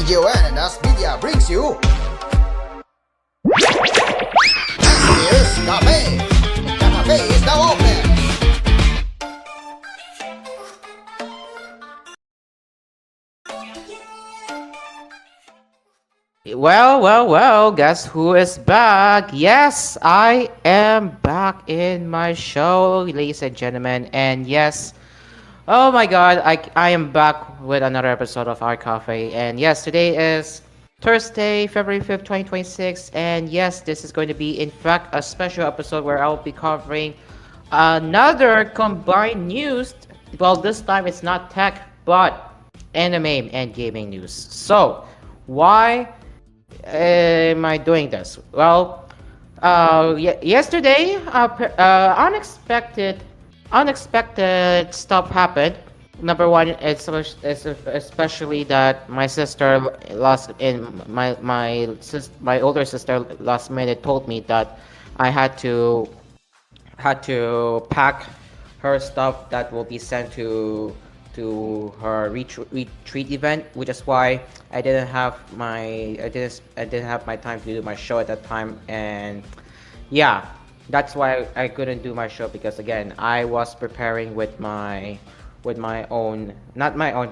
TGON and AspMedia brings you Asphere's Cafe. The cafe is now open. Well, guess who is back? Yes, I am back in my show, ladies and gentlemen. And yes, oh my god, I am back with another episode of our cafe. And yes, today is Thursday, February 5th, 2026. And yes, this is going to be, in fact, a special episode where I'll be covering another combined news. Well, this time it's not tech, but anime and gaming news. So, why am I doing this? Well, yesterday, unexpected stuff happened. Number one, it's especially that my sister last in my older sister last minute told me that I had to pack her stuff that will be sent to her retreat event, which is why I didn't have my time to do my show at that time. And yeah, that's why I couldn't do my show, because again, I was preparing with my own, not my own,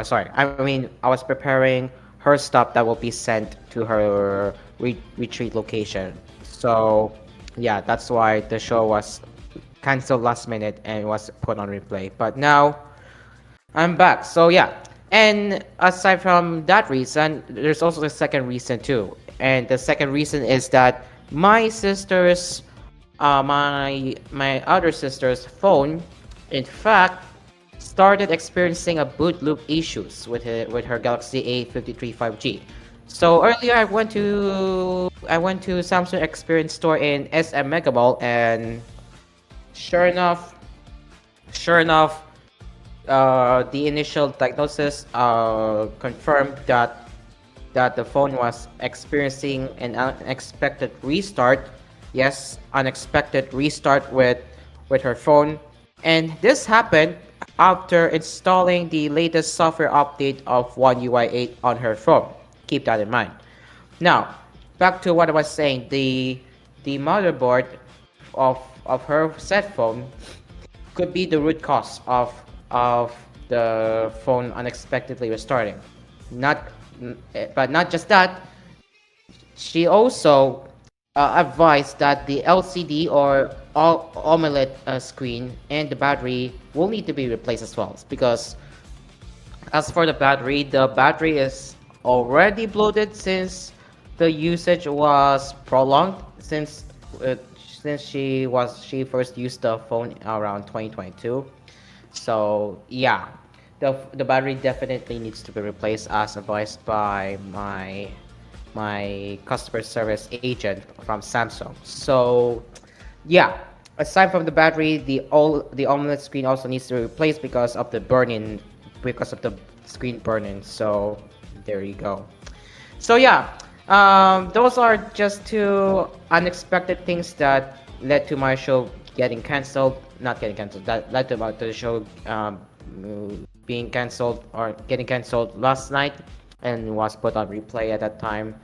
sorry, I mean, I was preparing her stuff that will be sent to her retreat location. So yeah, that's why the show was canceled last minute and was put on replay. But now I'm back. So yeah. And aside from that reason, there's also the second reason too. And the second reason is that my sister's my other sister's phone, in fact, started experiencing a boot loop issues with her Galaxy A53 5G. So earlier I went to Samsung Experience Store in SM Mega Mall, and sure enough, sure enough, the initial diagnosis confirmed that the phone was experiencing an unexpected restart. Yes, unexpected restart with her phone, and this happened after installing the latest software update of One UI 8 on her phone. Keep that in mind. Now, back to what I was saying. The motherboard of her set phone could be the root cause of the phone unexpectedly restarting. Not, but not just that. She also advised that the LCD or AMOLED screen and the battery will need to be replaced as well. Because as for the battery is already bloated since the usage was prolonged since she first used the phone around 2022. So yeah, the battery definitely needs to be replaced as advised by my customer service agent from Samsung. So yeah, aside from the battery, the AMOLED screen also needs to be replaced because of the screen burning. So there you go. So yeah, those are just two unexpected things that led to my show getting cancelled. Not getting cancelled. That led to the show being cancelled or getting cancelled last night, and was put on replay at that time.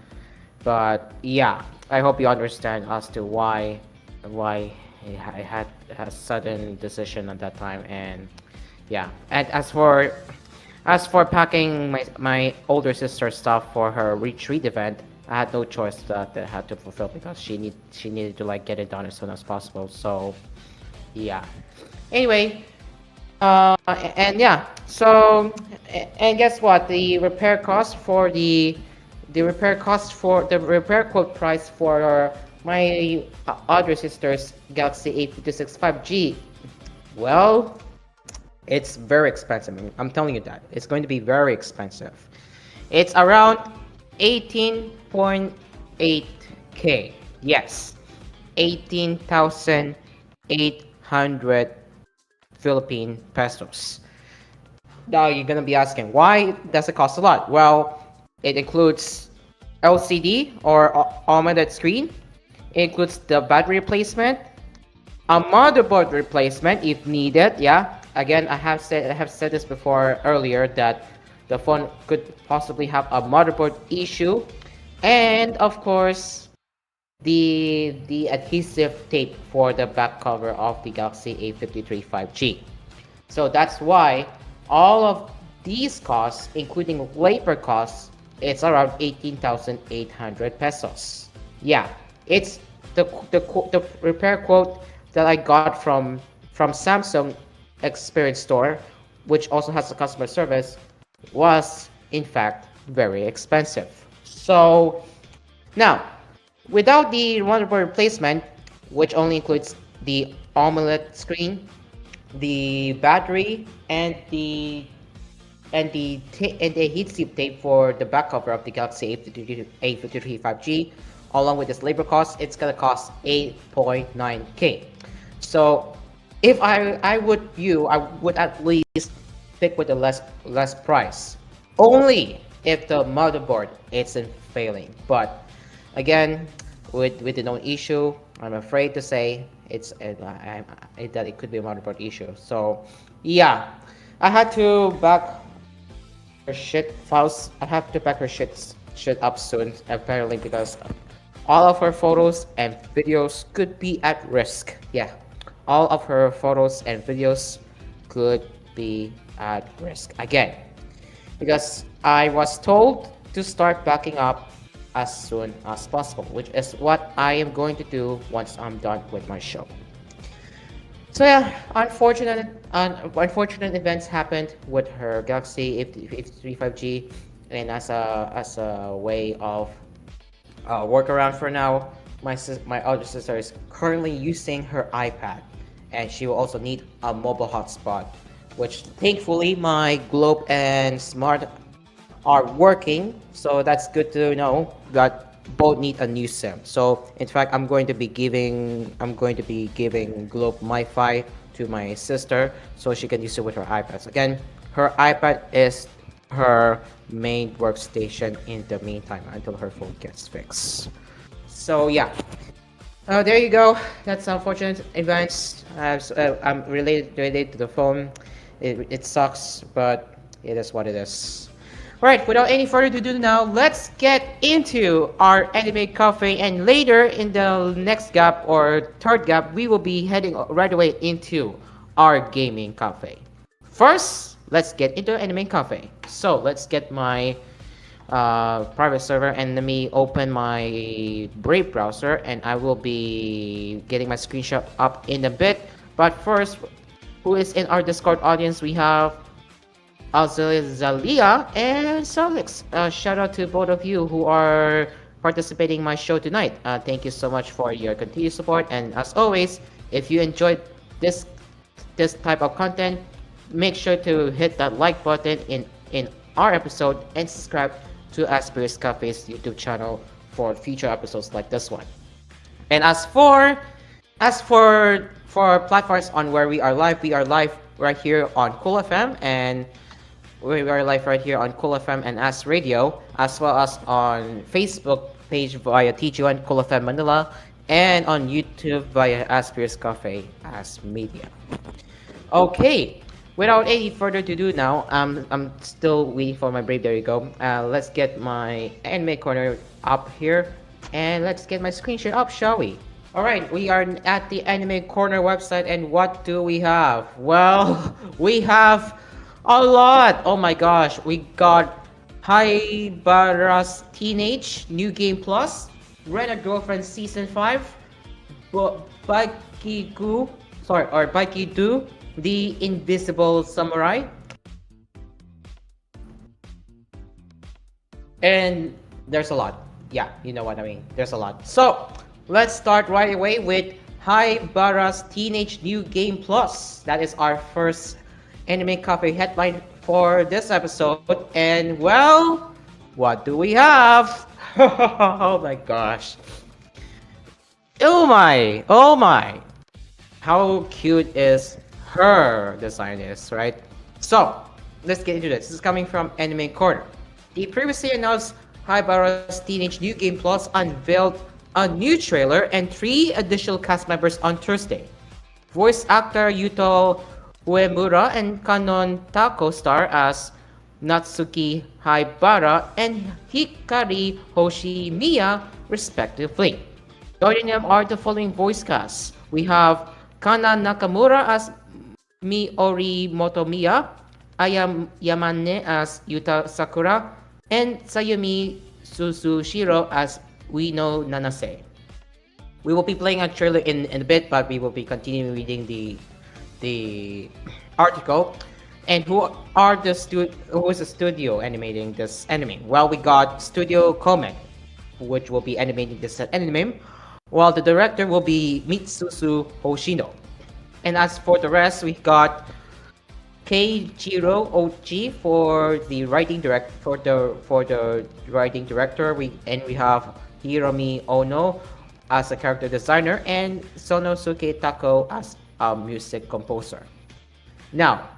But yeah, I hope you understand as to why I had a sudden decision at that time. And yeah, and as for packing my older sister's stuff for her retreat event, I had no choice that I had to fulfill, because she needed to like get it done as soon as possible. So yeah. Anyway, and yeah. So and guess what? The repair quote price for my other sister's Galaxy A56 5G. Well, it's very expensive. I'm telling you that. It's going to be very expensive. It's around 18.8k. Yes. 18,800 Philippine pesos. Now you're gonna be asking, why does it cost a lot? Well, it includes LCD or AMOLED screen. It includes the battery replacement, a motherboard replacement if needed. Yeah, again, I have said this before earlier that The phone could possibly have a motherboard issue, and of course, the adhesive tape for the back cover of the Galaxy A53 5G. So that's why all of these costs, including labor costs, it's around 18,800 pesos. Yeah, it's the repair quote that I got from Samsung Experience Store, which also has a customer service, was in fact very expensive. So now, without the motherboard replacement, which only includes the AMOLED screen, the battery, and the heatsink tape for the back cover of the Galaxy A53 5G, along with this labor cost, it's gonna cost 8.9K. So if I would at least stick with the less price. Only if the motherboard isn't failing. But again, with the known issue, I'm afraid to say that it could be a motherboard issue. So yeah, I had to back her shit files. I have to back her shit up soon, apparently, because all of her photos and videos could be at risk. Yeah, all of her photos and videos could be at risk again, because I was told to start backing up as soon as possible, which is what I am going to do once I'm done with my show. So yeah, unfortunate events happened with her Galaxy A53 5G, and as a way of workaround for now, my other sister is currently using her iPad, and she will also need a mobile hotspot, which thankfully my Globe and Smart are working, so that's good to know that both need a new SIM. So in fact, I'm going to be giving Globe MiFi to my sister so she can use it with her iPads. Again, her iPad is her main workstation in the meantime until her phone gets fixed. So yeah, there you go. That's unfortunate events. I'm related to the phone. It sucks, but it is what it is. Alright, without any further ado now, let's get into our anime cafe, and later in the next gap or third gap, we will be heading right away into our gaming cafe. First, let's get into anime cafe. So let's get my private server, and let me open my Brave browser, and I will be getting my screenshot up in a bit. But first, who is in our Discord audience? We have Zalia and Salix. Shout out to both of you who are participating in my show tonight. Thank you so much for your continued support. And as always, if you enjoyed this type of content, make sure to hit that like button in our episode and subscribe to Asphere's Cafe's YouTube channel for future episodes like this one. And as for platforms on where we are live right here on Cool FM, and we are live right here on Cool FM and As Radio, as well as on Facebook page via TGON Cool FM Manila, and on YouTube via Asphere's Cafe AspMedia. Okay, without any further ado now, I'm still waiting for my Brave. There you go. Let's get my anime corner up here, and let's get my screen share up, shall we? Alright, we are at the Anime Corner website, and what do we have? Well, we have a lot! Oh my gosh, we got Haibara's Teenage New Game Plus, Rent a Girlfriend Season 5, Baikidu, The Invisible Samurai, and there's a lot. Yeah, you know what I mean. There's a lot. So, let's start right away with Haibara's Teenage New Game Plus. That is our first Anime Cafe headline for this episode. And well, what do we have? Oh my gosh. Oh my. How cute is her design is, right? So, let's get into this. This is coming from Anime Corner. The previously announced Haibara's Teenage New Game Plus unveiled a new trailer and 3 additional cast members on Thursday. Voice actor Yuto Uemura and Kanon Tako star as Natsuki Haibara, and Hikari Hoshimiya, respectively. Joining them are the following voice casts. We have Kana Nakamura as Miori Motomiya, Ayam Yamane as Yuta Sakura, and Sayumi Suzushiro as Ueno Nanase. We will be playing a trailer in a bit, but we will be continuing reading the article. And who is the studio animating this anime? Well, we got Studio Comic, which will be animating this anime, while the director will be Mitsusu Hoshino. And as for the rest, we got Keijiro Ochi for the writing writing director. We have Hiromi Ono as a character designer and Sonosuke Tako as a music composer. Now,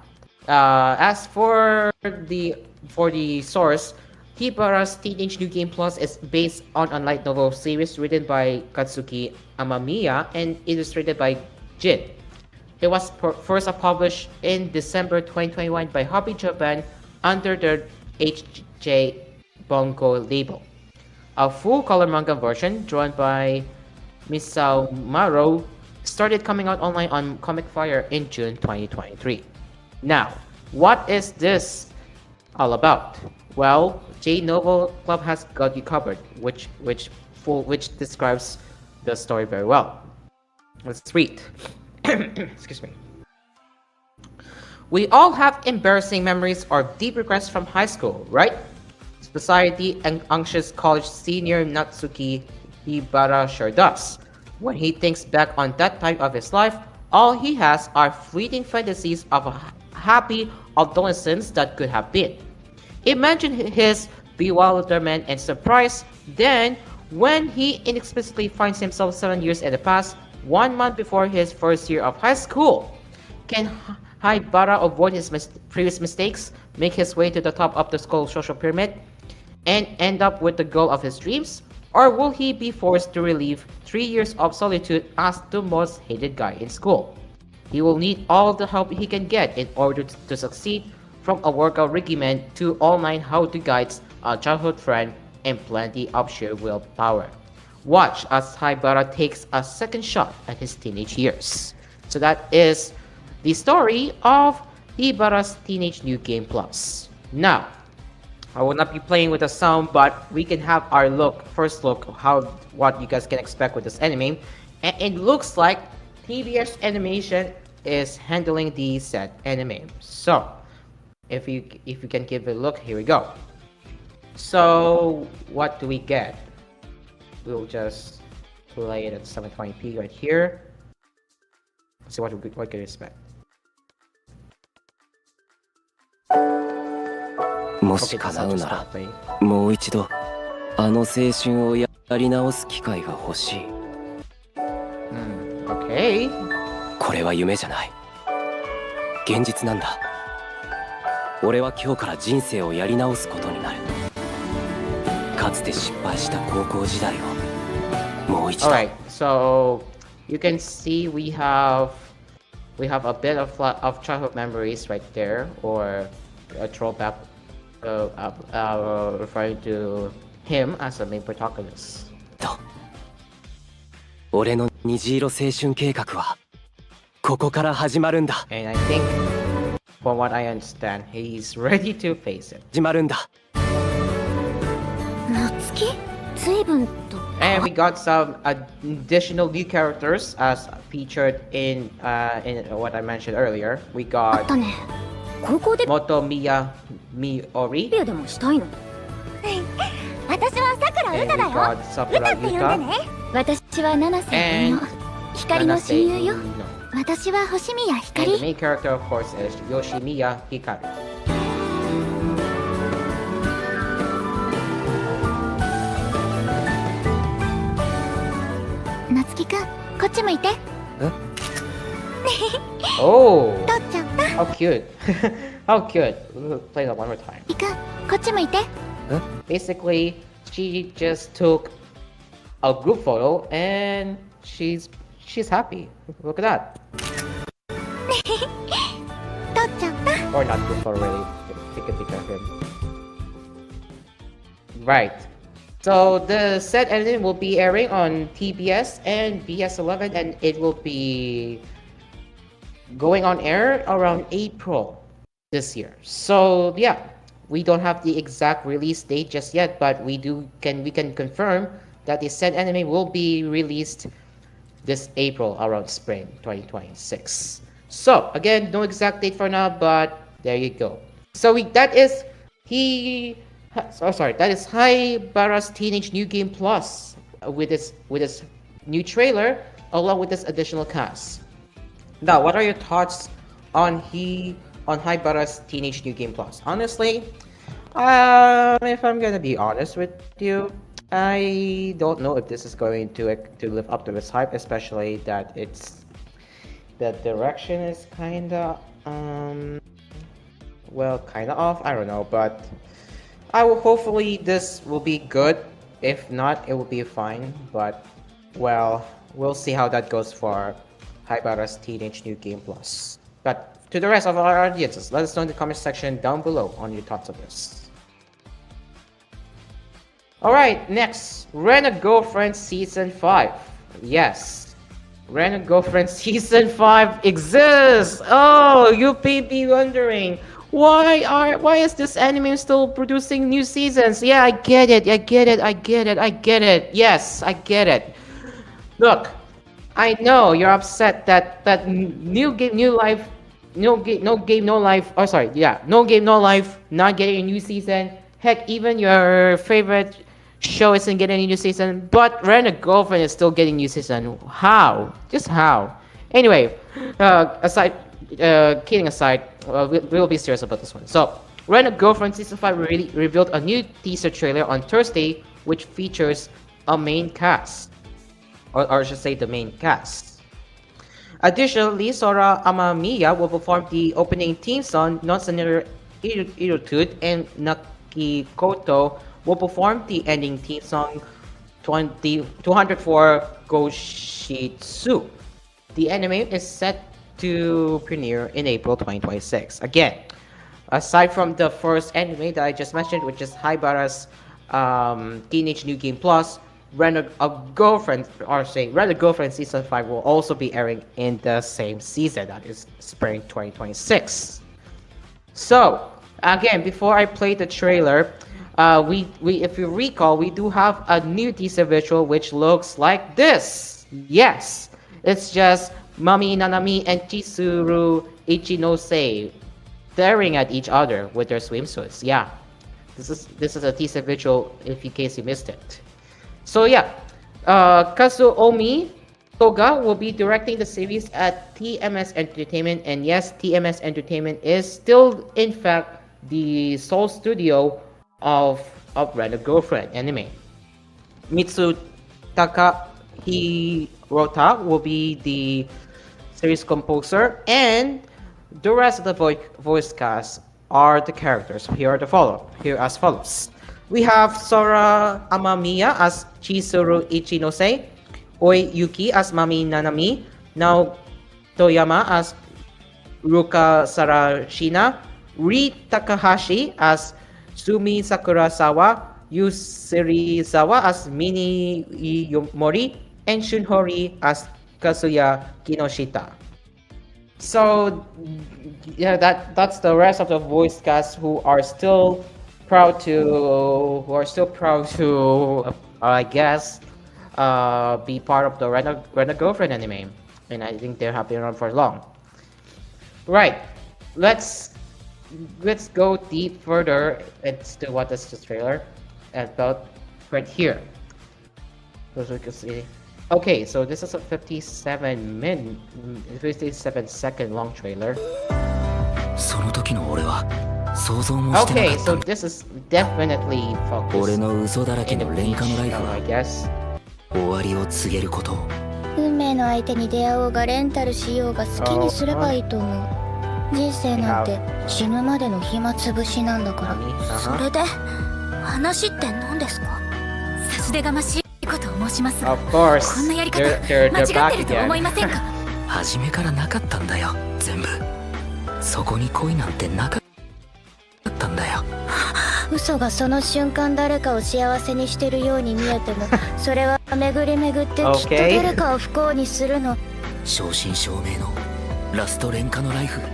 as for the source, Hibara's Teenage New Game Plus is based on a light novel series written by Katsuki Amamiya and illustrated by Jin. It was first published in December 2021 by Hobby Japan under the HJ Bunko label. A full-color manga version, drawn by Misao Maro, started coming out online on Comic Fire in June 2023. Now, what is this all about? Well, J Novel Club has got you covered, which describes the story very well. Let's read. Excuse me. We all have embarrassing memories or deep regrets from high school, right? Society and anxious college senior Natsuki Hibara sure does. When he thinks back on that time of his life, all he has are fleeting fantasies of a happy adolescence that could have been. Imagine his bewilderment and surprise then when he inexplicably finds himself 7 years in the past, 1 month before his first year of high school. Can Haibara avoid his previous mistakes, make his way to the top of the school social pyramid, and end up with the goal of his dreams? Or will he be forced to relive 3 years of solitude as the most hated guy in school? He will need all the help he can get in order to succeed, from a workout regimen to online how-to guides, a childhood friend, and plenty of sheer willpower. Watch as Haibara takes a second shot at his teenage years. So that is the story of Hibara's Teenage New Game Plus. Now, I will not be playing with the sound, but we can have our first look, what you guys can expect with this anime. And it looks like TBS Animation is handling the said anime. So, if you can give it a look, here we go. So, what do we get? We'll just play it at 720p right here. Let's see what we can expect. もし叶うならもう一度あの青春をやり直す機会が欲しい。Okay. これは夢じゃない。現実なんだ。俺は今日から人生をやり直すことになる。かつて失敗した高校時代をもう一度。Alright, so you can see we have a bit of childhood memories right there, or a throwback referring to him as the main protagonist. 俺の虹色青春計画はここから始まるんだ。And I think, from what I understand, he's ready to face it. 始まるんだ。夏希？随分と。And we got some additional new characters as featured in what I mentioned earlier. We あっ got たね。高校で Motomiya Miori. ビューでもしたいの？私はさくらう And た we だよ。 got Sakura って呼んで Yuta ね。私は七瀬 and の光の親友よ。 Nanase Ueno. 私は星宮 And the 光。 main character, of course, is Yoshimiya Hikaru. 夏希くん、こっち向いて。 Oh, 取っちゃった。 how cute. How cute. We'll play that one more time. いくん、こっち向いて。 Basically, she just took a group photo and she's happy. Look at that. 取っちゃった。 Or not group photo, really. take a picture of him. Right. So the said anime will be airing on TBS and BS11, and it will be going on air around April this year. So yeah, we don't have the exact release date just yet, but we can confirm that the said anime will be released this April around spring 2026. So again, no exact date for now, but there you go. So that is Haibara's Teenage New Game Plus with its new trailer along with this additional cast. Now, what are your thoughts on Haibara's Teenage New Game Plus? Honestly, if I'm gonna be honest with you, I don't know if this is going to live up to its hype, especially that the direction is kinda off. I don't know, but hopefully this will be good. If not, it will be fine. But well, we'll see how that goes for Haibara's Teenage New Game Plus. But to the rest of our audiences, let us know in the comment section down below on your thoughts on this. Alright, next, Rent-A-Girlfriend Season 5. Yes, Rent-A-Girlfriend Season 5 exists! Oh, you may be wondering, why is this anime still producing new seasons? Yeah, I get it. Yes, I get it. Look, I know you're upset that No Game No Life not getting a new season. Heck, even your favorite show isn't getting a new season, but Rent-A-Girlfriend is still getting a new season. How? Just how? Anyway, kidding aside, we'll be serious about this one. So, Rent-A-Girlfriend Season 5 revealed a new teaser trailer on Thursday, which features a main cast. Or I should say the main cast. Additionally, Sora Amamiya will perform the opening theme song, Nonsense Irutude, and Nakikoto will perform the ending theme song, 204 Goshitsu. The anime is set to premiere in April 2026. Again, aside from the first anime that I just mentioned, which is Haibara's Teenage New Game Plus, Rent-A-Girlfriend Season 5 will also be airing in the same season, that is spring 2026. So, again, before I play the trailer, if you recall, we do have a new teaser visual which looks like this. Yes, it's just Mami Nanami and Chizuru Ichinose staring at each other with their swimsuits. Yeah, this is a teaser visual in case you missed it. So yeah, Kazuomi Toga will be directing the series at TMS Entertainment, and yes, TMS Entertainment is still in fact the sole studio of Rent-A-Girlfriend anime. Mitsutaka Hirota will be the series composer, and the rest of the voice cast are the characters. Here as follows. We have Sora Amamiya as Chizuru Ichinose, Oi Yuki as Mami Nanami, Nao Toyama as Ruka Sarashina, Ri Takahashi as Sumi Sakurasawa, Yu Serizawa as Mini Yomori, and Shunhori as Kazuya Kinoshita. So yeah, that's the rest of the voice cast who are still proud to I guess be part of the Rent-A-Girlfriend anime, and I think they have been around for long. Right, let's go deep further into what is the trailer about right here. As we can see. Okay, so this is a 57-second long trailer. Okay, so this is definitely focused in the beach, I guess. 運命の相手に出会おうがレンタルしようが好きにすればいいと思う。人生なんて死ぬまでの暇つぶしなんだから。それで話って何ですか？差し出がましいことを申しますが、こんなやり方間違ってると思いませんか？初めからなかったんだよ、全部。そこに恋なんてなかったん嘘がその瞬間誰かを幸せにしてるように見えてもそれは巡り巡ってきっと誰かを不幸にするの。正真正銘のラスト廉価のライフル。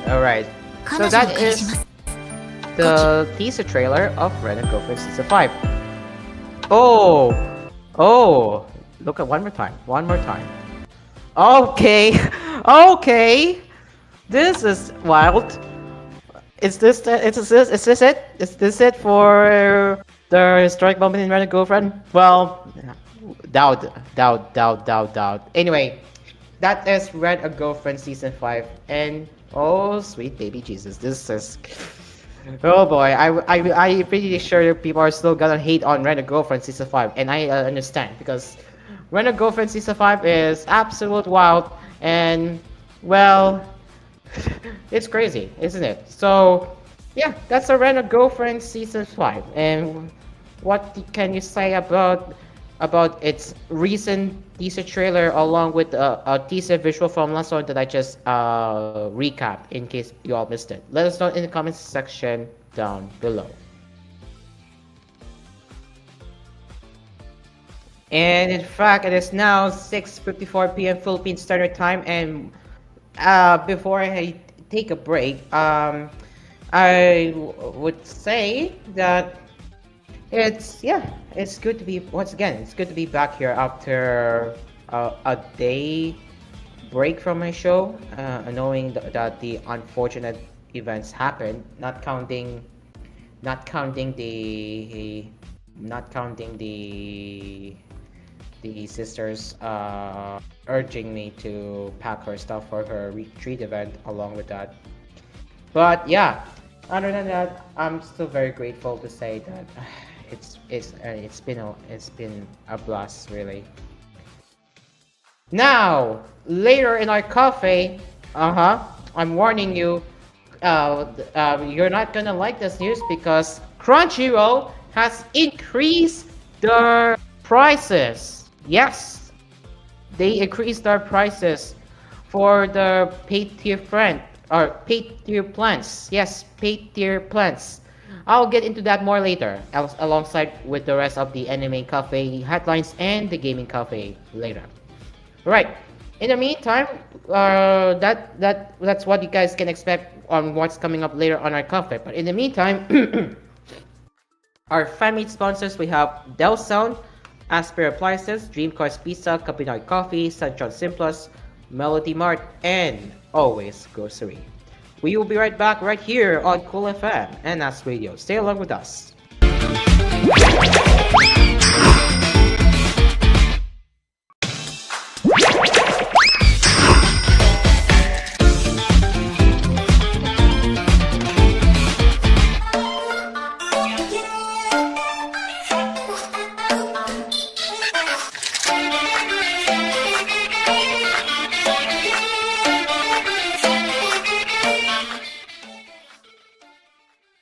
Alright, so that is the teaser trailer of Red and Gopher Season 5. Oh! Oh! Look at one more time. Okay! Okay! This is wild. Is this it? Is this it for the historic moment in Red and Gopher? Well, doubt. Anyway, that is Red and Gopher Season 5, and oh sweet baby Jesus, this is... Oh boy, I'm pretty sure people are still gonna hate on Red and Gopher Season 5, and I understand, because Red and Gopher Season 5 is absolute wild, and well, it's crazy, isn't it? So yeah, that's a Red and Gopher Season 5, and what can you say about its recent teaser trailer along with a teaser visual from last one that I just recapped in case you all missed it? Let us know in the comments section down below. And in fact, it is now 6:54 p.m. Philippine Standard Time, and before I take a break, I would say that it's good to be it's good to be back here after a day break from my show, knowing that the unfortunate events happened, not counting the sisters urging me to pack her stuff for her retreat event along with that. But yeah, other than that, I'm still very grateful to say that it's been a blast, really. Now, later in our cafe, I'm warning you, you're not gonna like this news because Crunchyroll has increased their prices. Yes, they increased their prices for the paid tier plans. Yes, paid tier plans. I'll get into that more later, alongside with the rest of the Anime Cafe headlines and the Gaming Cafe later. Right. In the meantime, that's what you guys can expect on what's coming up later on our cafe. But in the meantime, our fan-made sponsors, we have Dell Sound, Asphere Appliances, Dream Cars Pizza, Kapinoy Coffee, Sunshine Simplus, Melody Mart, and Always Grocery. We will be right back right here on Cool FM and As Radio. Stay along with us.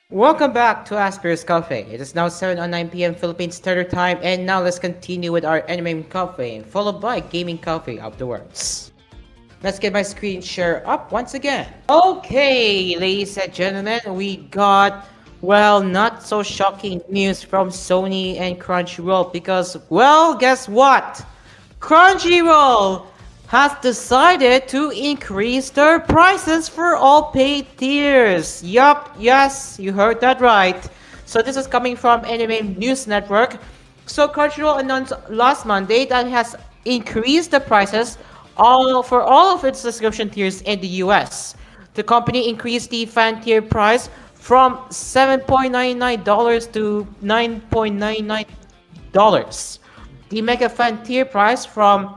Welcome back to Asphere's Cafe. It is now 7:09 p.m. Philippine Standard Time, and now let's continue with our Anime Cafe, followed by Gaming Cafe afterwards. Let's get my screen share up once again. Okay, ladies and gentlemen, we got, well, not so shocking news from Sony and Crunchyroll because, well, guess what? Crunchyroll has decided to increase their prices for all paid tiers. Yup, yes, you heard that right. So this is coming from Anime News Network. So Crunchyroll announced last Monday that it has increased the prices for all of its subscription tiers in the US. The company increased the fan tier price from $7.99 to $9.99. The Mega Fan tier price from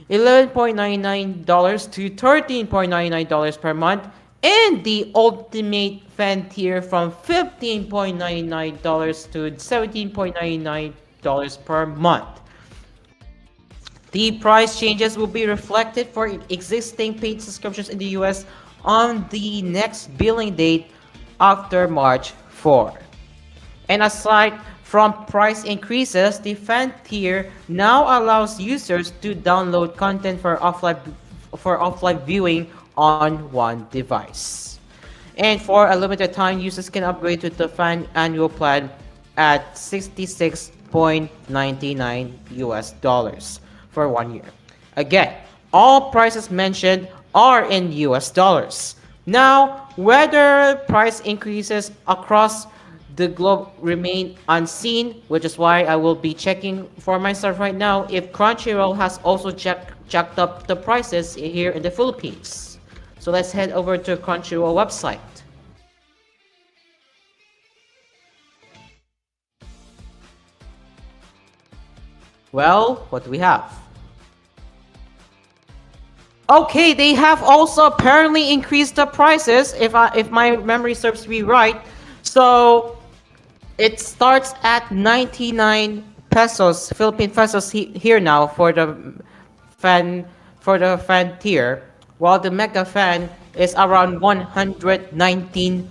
$11.99 to $13.99 per month, and the Ultimate Fan tier from $15.99 to $17.99 per month. The price changes will be reflected for existing paid subscriptions in the US on the next billing date after March 4. And aside from price increases, the fan tier now allows users to download content for offline viewing on one device. And for a limited time, users can upgrade to the fan annual plan at 66.99 US dollars for 1 year. Again, all prices mentioned are in US dollars. Now, whether price increases across the globe remain unseen, which is why I will be checking for myself right now if Crunchyroll has also jacked up the prices here in the Philippines. So let's head over to Crunchyroll website. Well, what do we have? Okay, they have also apparently increased the prices if my memory serves me right. So it starts at 99 pesos, Philippine pesos here now for the fan tier, while the mega fan is around 119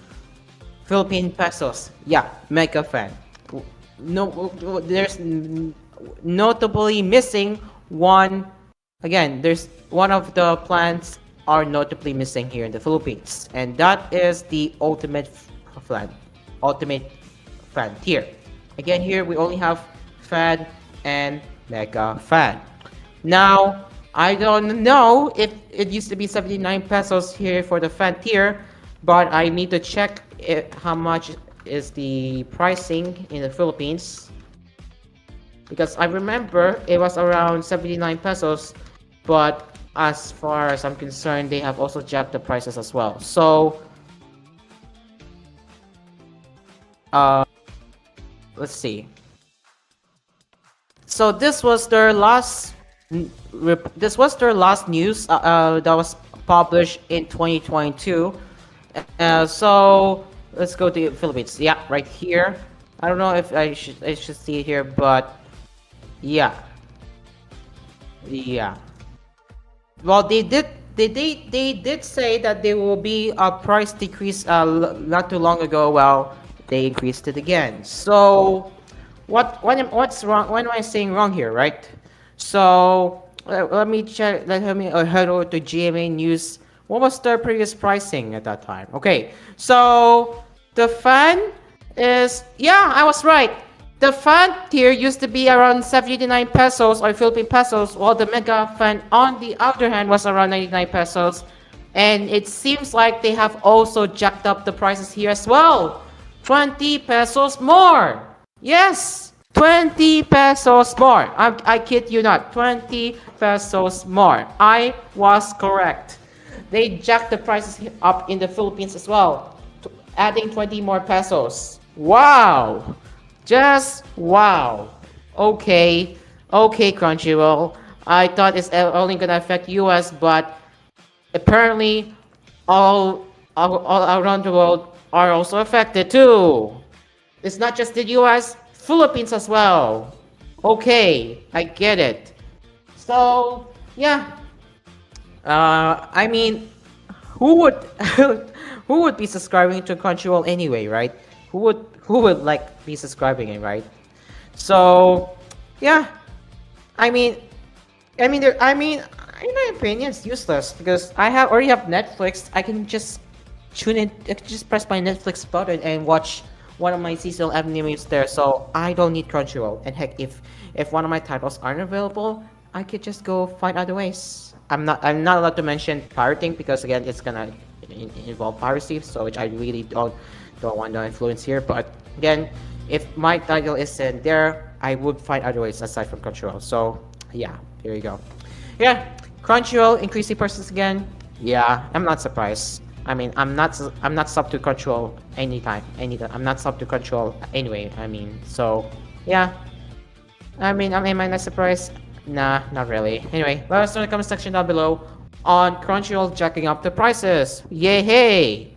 Philippine pesos. Yeah, mega fan. No, there's notably missing one. Again, there's one of the plans are notably missing here in the Philippines, and that is the ultimate fan tier. Again, here we only have fan and mega fan. Now, I don't know if it used to be 79 pesos here for the fan tier, but I need to check how much is the pricing in the Philippines, because I remember it was around 79 pesos, but as far as I'm concerned, they have also jacked the prices as well. So let's see. So this was their last news that was published in 2022. So let's go to the Philippines. Yeah, right here. I don't know if I should see it here, but yeah. Well, they did say that there will be a price decrease not too long ago. Well, they increased it again. So what's wrong? What am I saying wrong here, right? So let me check. Let me head over to GMA News. What was their previous pricing at that time? Okay, so the fan is, yeah, I was right. The fan tier used to be around 79 pesos or Philippine pesos, while the mega fan, on the other hand, was around 99 pesos. And it seems like they have also jacked up the prices here as well. 20 pesos more. Yes, 20 pesos more. I kid you not, 20 pesos more. I was correct. They jacked the prices up in the Philippines as well, adding 20 more pesos. Wow. Just wow. Okay, Crunchyroll. I thought it's only gonna affect US, but apparently all around the world are also affected too. It's not just the US, Philippines as well. Okay, I get it. So yeah. I mean, who would who would be subscribing to Crunchyroll anyway, right? Who would like be subscribing it, right? So yeah, I mean, in my opinion, it's useless because I already have Netflix. I can just tune in, I can just press my Netflix button and watch one of my seasonal animes there. So I don't need Crunchyroll. And heck, if one of my titles aren't available, I could just go find other ways. I'm not allowed to mention pirating because again, it's gonna involve piracy, so which I really don't want to influence here. But again, if my title isn't there, I would find other ways aside from Crunchyroll. So yeah, here you go. Yeah, Crunchyroll increasing prices again. Yeah, I'm not surprised. I mean, I'm not sub to Crunchyroll anytime. I'm not sub to Crunchyroll anyway. I mean, so yeah. I mean, am I not surprised? Nah, not really. Anyway, let us know in the comment section down below on Crunchyroll jacking up the prices. Yay, hey!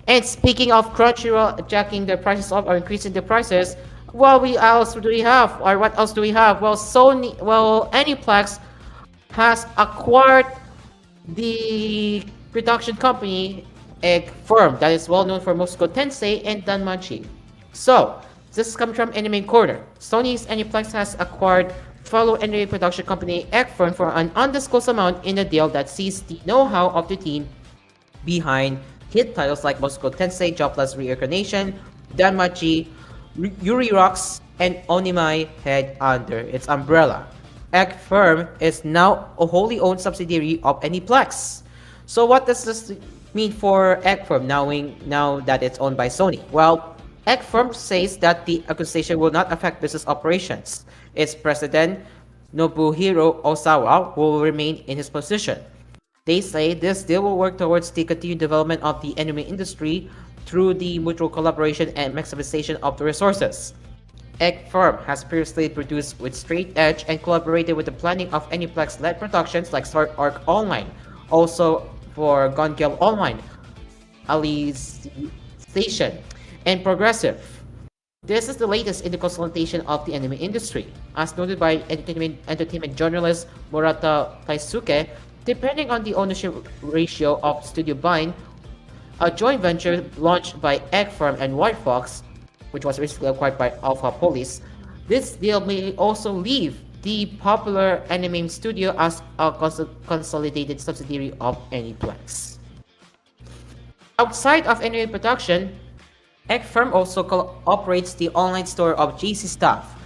And speaking of Crunchyroll jacking the prices up or increasing the prices, well, what else do we have? Well, Aniplex has acquired the production company, a firm that is well known for Mushoku Tensei and Danmachi. So, this is coming from Anime Corner. Sony's Aniplex has acquired fellow anime production company Ekfern for an undisclosed amount in a deal that sees the know-how of the team behind hit titles like Moscow Tensei, Jobless Reincarnation, Danmachi, Yuri Rocks, and Onimai head under its umbrella. Egg Firm is now a wholly owned subsidiary of Aniplex. So what does this mean for Egg Firm now that it's owned by Sony? Well, Egg Firm says that the acquisition will not affect business operations. Its president, Nobuhiro Osawa, will remain in his position. They say this deal will work towards the continued development of the anime industry through the mutual collaboration and maximization of the resources. Egg Firm has previously produced with Straight Edge and collaborated with the planning of Aniplex-led productions like Sword Arc Online, also for Gun Gale Online, Alice Station, and Progressive. This is the latest in the consolidation of the anime industry. As noted by entertainment journalist Murata Taisuke, depending on the ownership ratio of Studio Bind, a joint venture launched by Egg Firm and White Fox, which was recently acquired by Alpha Police, this deal may also leave the popular anime studio as a consolidated subsidiary of Aniplex. Outside of anime production, Egg Firm also operates the online store of JC Stuff,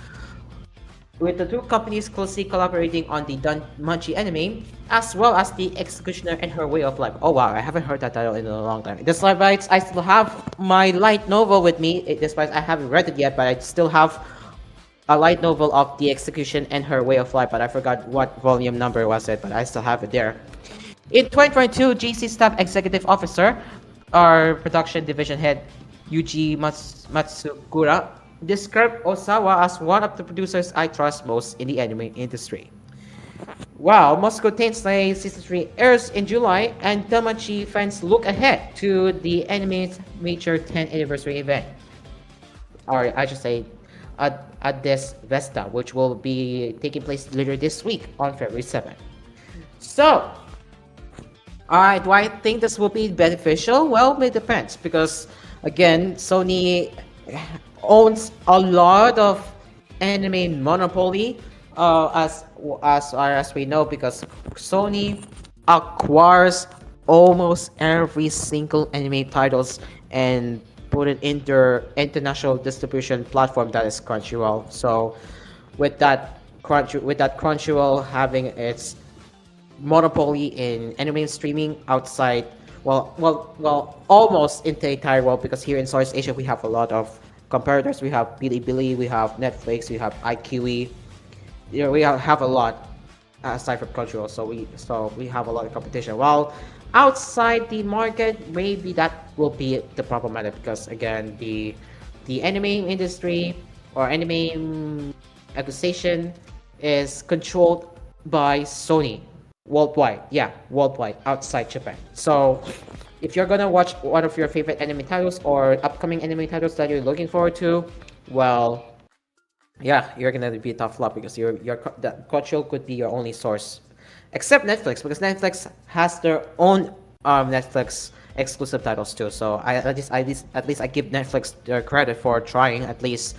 with the two companies closely collaborating on the Danmachi anime, as well as the Executioner and Her Way of Life. Oh wow, I haven't heard that title in a long time. Despite I still have my light novel with me, despite I haven't read it yet, but I still have a light novel of the Execution and Her Way of Life, but I forgot what volume number was it, but I still have it there. In 2022, JC Staff Executive Officer, our production division head, Yuji Matsukura, described Osawa as one of the producers I trust most in the anime industry. Wow, Moscow Tensei Season 3 airs in July, and Danmachi fans look ahead to the anime's major 10th anniversary event. Or I should say, at this Vesta, which will be taking place later this week on February 7th. So, do I think this will be beneficial? Well, it depends, because again, Sony owns a lot of anime monopoly, as we know, because Sony acquires almost every single anime titles and put it in their international distribution platform, that is Crunchyroll. So with that Crunchyroll having its monopoly in anime streaming outside, almost in the entire world, because here in Southeast Asia we have a lot of competitors. We have Bilibili, we have Netflix, we have iQIWI. We have a lot aside from Crunchyroll, so we have a lot of competition. While outside the market, maybe that will be the problematic, because again, the anime industry or anime acquisition is controlled by Sony worldwide. Yeah, worldwide, outside Japan. So if you're gonna watch one of your favorite anime titles or upcoming anime titles that you're looking forward to, well, yeah, you're gonna be a tough flop, because that Crunchyroll could be your only source, except Netflix, because Netflix has their own Netflix exclusive titles too. So at least I give Netflix their credit for trying at least.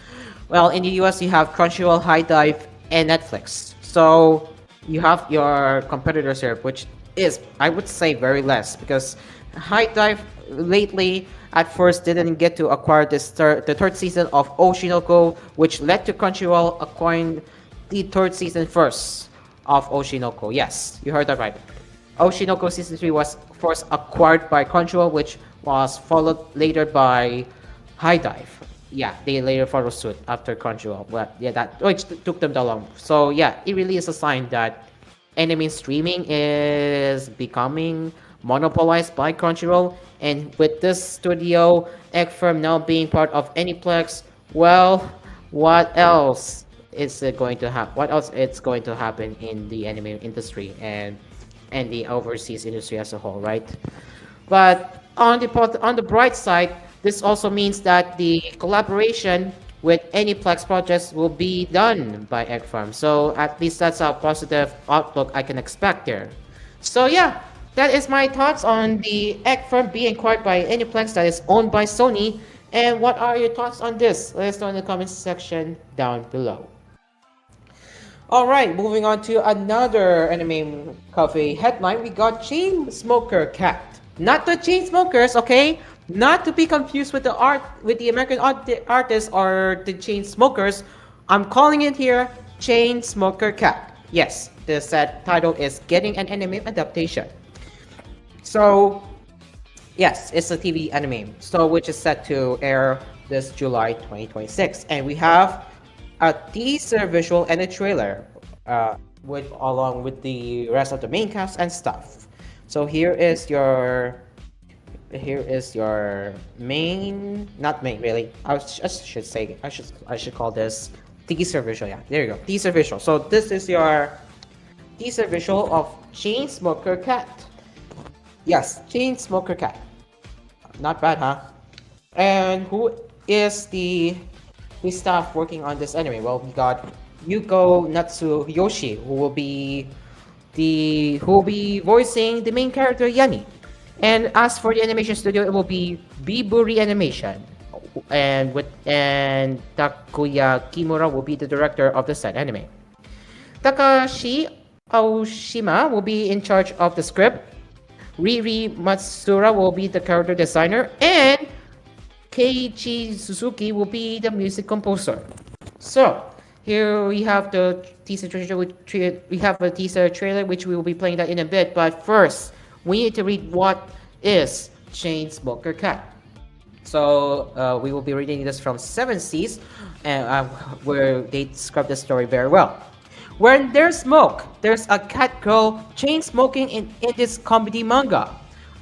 Well, in the US you have Crunchyroll, High Dive, and Netflix. So you have your competitors here, which is, I would say, very less, because High Dive lately at first didn't get to acquire the third season of Oshinoko, which led to Crunchyroll acquiring the third season first of Oshinoko. Yes, you heard that right. Oshinoko Season 3 was first acquired by Crunchyroll, which was followed later by High Dive. Yeah, they later followed suit after Crunchyroll, but yeah, which took them that long. So yeah, it really is a sign that anime streaming is becoming monopolized by Crunchyroll, and with this studio, Egg Firm now being part of Aniplex, well, what else is it going to happen? What else is going to happen in the anime industry and the overseas industry as a whole, right? But on the bright side, this also means that the collaboration with Aniplex projects will be done by Egg Firm. So at least that's a positive outlook I can expect there. So yeah, that is my thoughts on the Egg Firm being acquired by Aniplex that is owned by Sony. And what are your thoughts on this? Let us know in the comments section down below. Alright, moving on to another anime coffee headline. We got Chain Smoker Cat Not the chain smokers, okay? Not to be confused with the American artists or the chain smokers. I'm calling it here Chain Smoker Cat. Yes, the set title is getting an anime adaptation. So yes, it's a TV anime. So which is set to air this July 2026, and we have a teaser visual and a trailer, with along with the rest of the main cast and stuff. So here is your main, not main really. Should say I should call this teaser visual. Yeah, there you go, teaser visual. So this is your teaser visual of Chain Smoker Cat. Yes, Chain Smoker Cat. Not bad, huh? And who is the staff working on this anime? Well, we got Yuko Natsuyoshi, who will be voicing the main character Yanni. And as for the animation studio, it will be Biburi Animation, and Takuya Kimura will be the director of the said anime. Takashi Aoshima will be in charge of the script. Riri Matsura will be the character designer, and Keiichi Suzuki will be the music composer. So here we have the teaser trailer. We have a teaser trailer which we will be playing that in a bit. But first, we need to read what is Chain Smoker Cat. So we will be reading this from Seven Seas, where they describe the story very well. When there's smoke, there's a cat girl chain smoking in this comedy manga.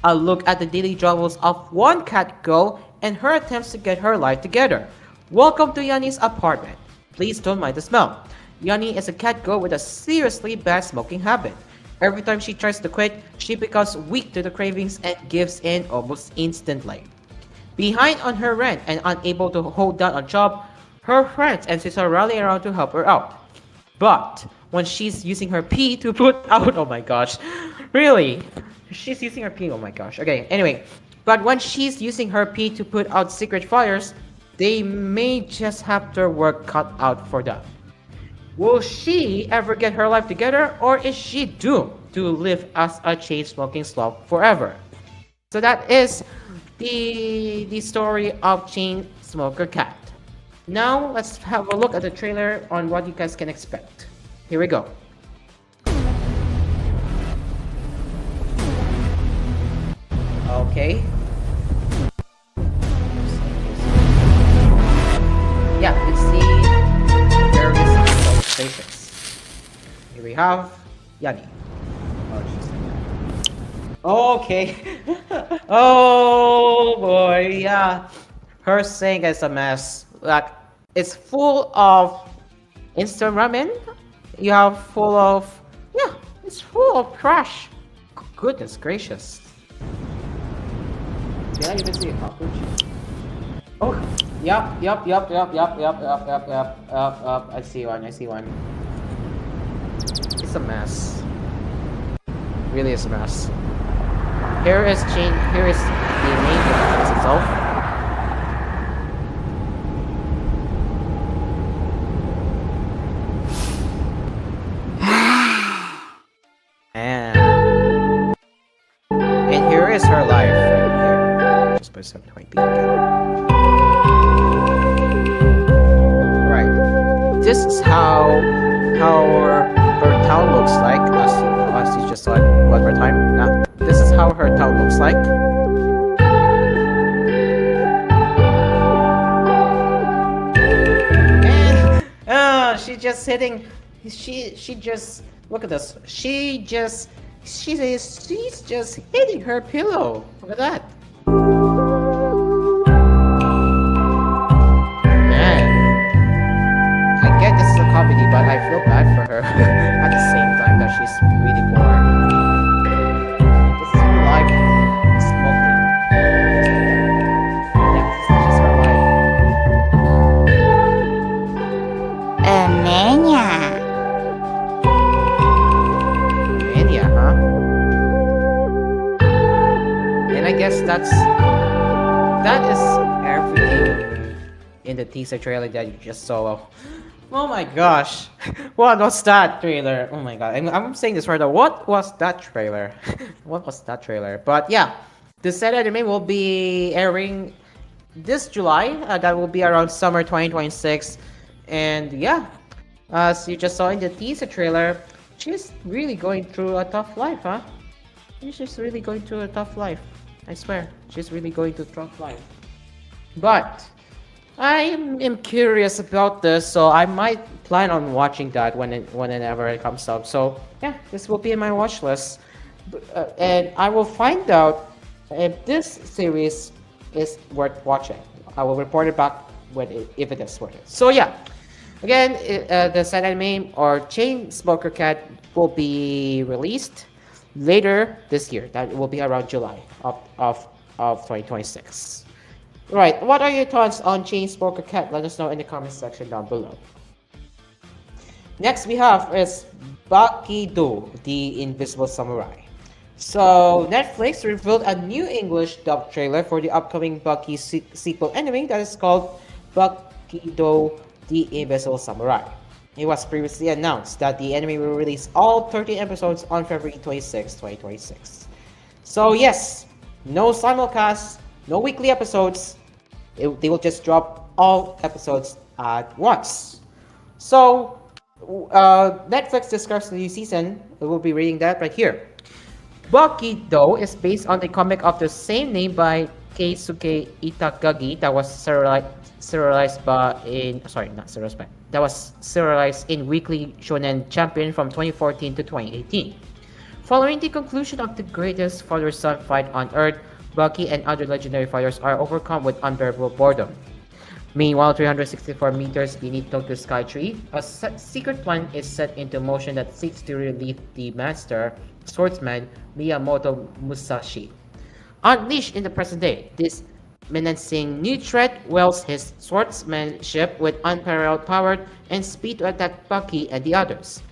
A look at the daily troubles of one cat girl and her attempts to get her life together. Welcome to Yanni's apartment. Please don't mind the smell. Yanni is a cat girl with a seriously bad smoking habit. Every time she tries to quit, she becomes weak to the cravings and gives in almost instantly. Behind on her rent and unable to hold down a job, her friends and sister rally around to help her out. But when she's using her pee to put out, oh my gosh, really? She's using her pee, oh my gosh. Okay, anyway, but when she's using her pee to put out secret fires, they may just have their work cut out for them. Will she ever get her life together, or is she doomed to live as a chain-smoking slob forever? So that is the story of Chain Smoker Cat. Now let's have a look at the trailer on what you guys can expect. Here we go. Okay. Yeah, let's see various stations. Here we have Yanni. Okay. Oh boy, yeah. Her sing is a mess. Like, it's full of instant ramen. You have full of, yeah, it's full of trash. Goodness gracious. Did I even see a cockroach? Oh, yep. I see one. It's a mess. Really is a mess. Here is the main performance itself. And here is her life right here. Just put 720p again. Right. This is how her town looks like. As you just saw it one more time. Now, this is how her town looks like. And she's just hitting. She just look at this. She's just hitting her pillow. Look at that. Man, I get this is a comedy, but I feel bad for her at the same time that she's really bored. This is her life. Smoking. Yeah, this is just her life. Mania. Mania, huh? And I guess that is everything in the teaser trailer that you just saw. Oh my gosh, what was that trailer? Oh my god, I'm saying this right now. What was that trailer? What was that trailer? But yeah, The said anime will be airing this July. That will be around summer 2026. And yeah, as you just saw in the teaser trailer, she's really going through a tough life, huh? She's just really going through a tough life. I swear, she's really going through a tough life. But I am curious about this, so I might plan on watching that whenever it comes out. So yeah, this will be in my watch list, and I will find out if this series is worth watching. I will report it back if it is worth it. So yeah, again, the said anime or Chain Smoker Cat will be released later this year. That will be around July of 2026. Right, what are your thoughts on Chain Smoker Cat? Let us know in the comment section down below. Next we have is Bakido, the Invisible Samurai. So Netflix revealed a new English dub trailer for the upcoming Baki sequel anime that is called Bakido, the Invisible Samurai. It was previously announced that the anime will release all 13 episodes on February 26, 2026. So yes, no simulcast, no weekly episodes. They will just drop all episodes at once. So Netflix describes the new season. We will be reading that right here. Bakido is based on the comic of the same name by Keisuke Itagaki that was serialized in Weekly Shonen Champion from 2014 to 2018. Following the conclusion of the greatest father-son fight on Earth, Baki and other legendary fighters are overcome with unbearable boredom. Meanwhile, 364 meters beneath Tokyo Sky Tree, a secret plan is set into motion that seeks to relieve the master swordsman Miyamoto Musashi. Unleashed in the present day, this menacing new threat wields his swordsmanship with unparalleled power and speed to attack Baki and the others.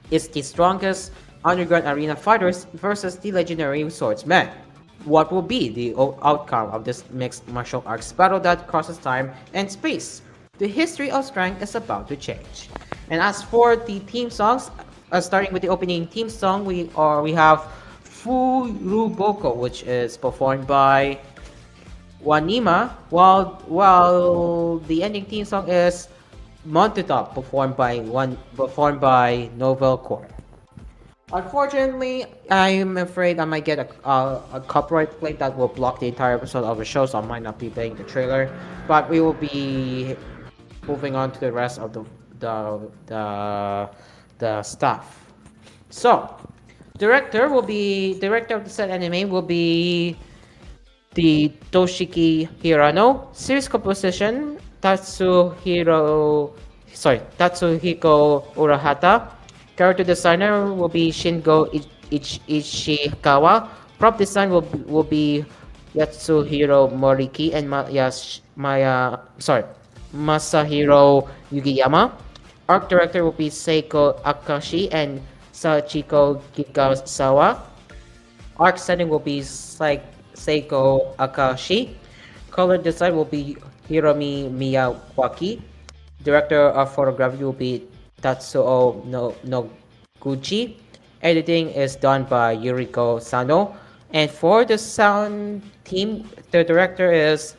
It's the strongest underground arena fighters versus the legendary swordsman. What will be the outcome of this mixed martial arts battle that crosses time and space? The history of strength is about to change. And as for the theme songs, starting with the opening theme song, we have Furuboko, which is performed by Wanima, while the ending theme song is Mountaintop, performed by Novel Core. Unfortunately, I'm afraid I might get a copyright claim that will block the entire episode of the show, so I might not be playing the trailer. But we will be moving on to the rest of the stuff. So, director of the said anime will be the Toshiki Hirano. Series composition Tatsuhiko Urahata. Character designer will be Shingo Ishikawa. Prop design will be Yatsuhiro Moriki and Masahiro Yugiyama. Art director will be Seiko Akashi and Sachiko Kikasawa. Art setting will be Seiko Akashi. Color design will be Hiromi Miyawaki. Director of photography will be Tatsuo Noguchi. Editing is done by Yuriko Sano. And for the sound team, the director is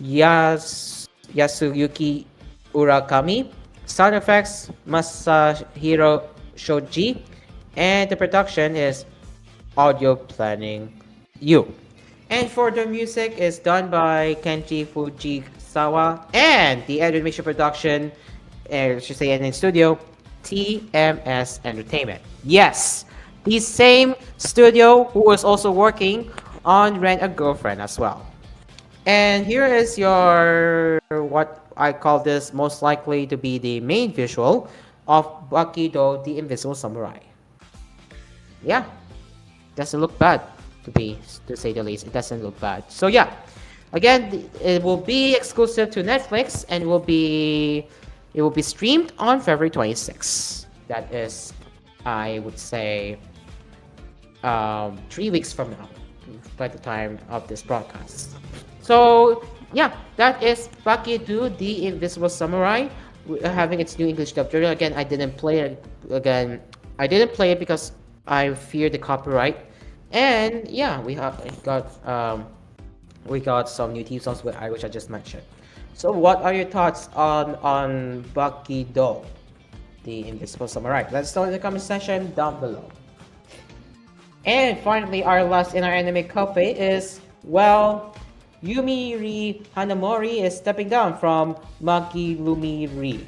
Yasuyuki Urakami. Sound effects, Masahiro Shoji. And the production is Audio Planning U. And for the music is done by Kenji Fujisawa. And the animation production, I should say in studio, TMS Entertainment. Yes, the same studio who was also working on Rent a Girlfriend as well. And here is your, what I call this most likely to be the main visual of Bakido, the Invisible Samurai. Yeah, doesn't look bad to say the least. It doesn't look bad. So yeah, again, it will be exclusive to Netflix and it will be streamed on February 26th. That is, I would say, 3 weeks from now, by the time of this broadcast. So yeah, that is Bakido, the Invisible Samurai, having its new English dub trailer. Again, I didn't play it because I fear the copyright, And yeah, we got some new theme songs which I just mentioned. So what are your thoughts on Bakido, the Invisible Samurai? Let's know in the comment section down below. And finally, our last in our anime cafe is, well, Yumiri Hanamori is stepping down from Maki Lumiri.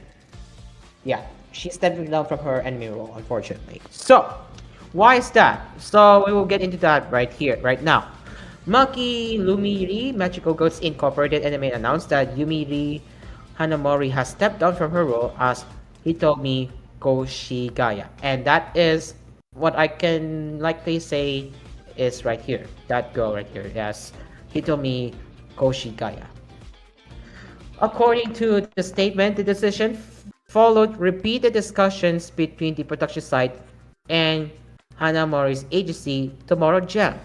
Yeah, she's stepping down from her anime role, unfortunately. So, why is that? So, we will get into that right here, right now. Maki Lumiri Magical Goats Incorporated Anime announced that Yumiri Hanamori has stepped down from her role as Hitomi Koshigaya. And that is what I can likely say is right here. That girl right here. Yes, Hitomi Koshigaya. According to the statement, the decision followed repeated discussions between the production site and Hanamori's agency, Tomorrow Jam.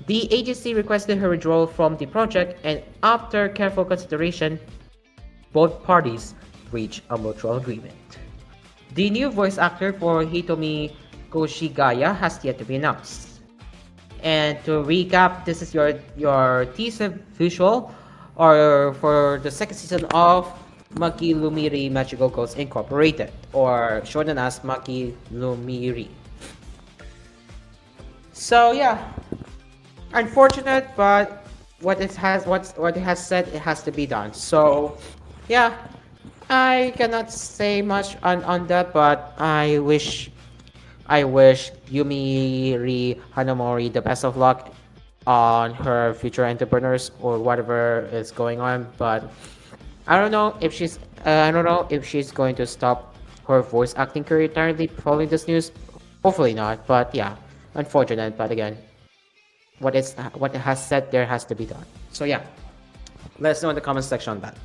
The agency requested her withdrawal from the project, and after careful consideration, both parties reached a mutual agreement. The new voice actor for Hitomi Koshigaya has yet to be announced. And to recap, this is your teaser visual or for the second season of Maki Lumiri Magical Goats Incorporated, or shortened as Maki Lumiri. So yeah, unfortunate, but what it has said, it has to be done. So yeah, I cannot say much on that, but I wish Yumiri Hanamori the best of luck on her future entrepreneurs or whatever is going on. But I don't know if she's going to stop her voice acting career entirely following this news. Hopefully not. But yeah, unfortunate. But again, what it has said there has to be done. So yeah, let us know in the comment section on that.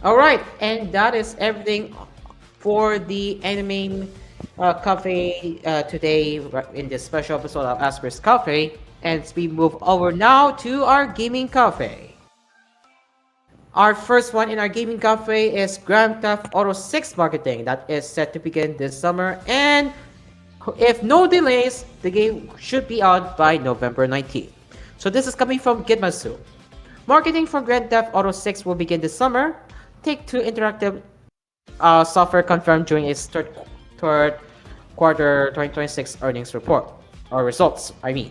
Alright, and that is everything for the anime cafe today in this special episode of Asphere's Cafe. And we move over now to our gaming cafe. Our first one in our gaming cafe is Grand Theft Auto 6 marketing that is set to begin this summer, and if no delays, the game should be out by November 19th. So this is coming from Gitmasu. Marketing for Grand Theft Auto 6 will begin this summer. Take-Two Interactive Software confirmed during its third quarter 2026 earnings report, or results, I mean.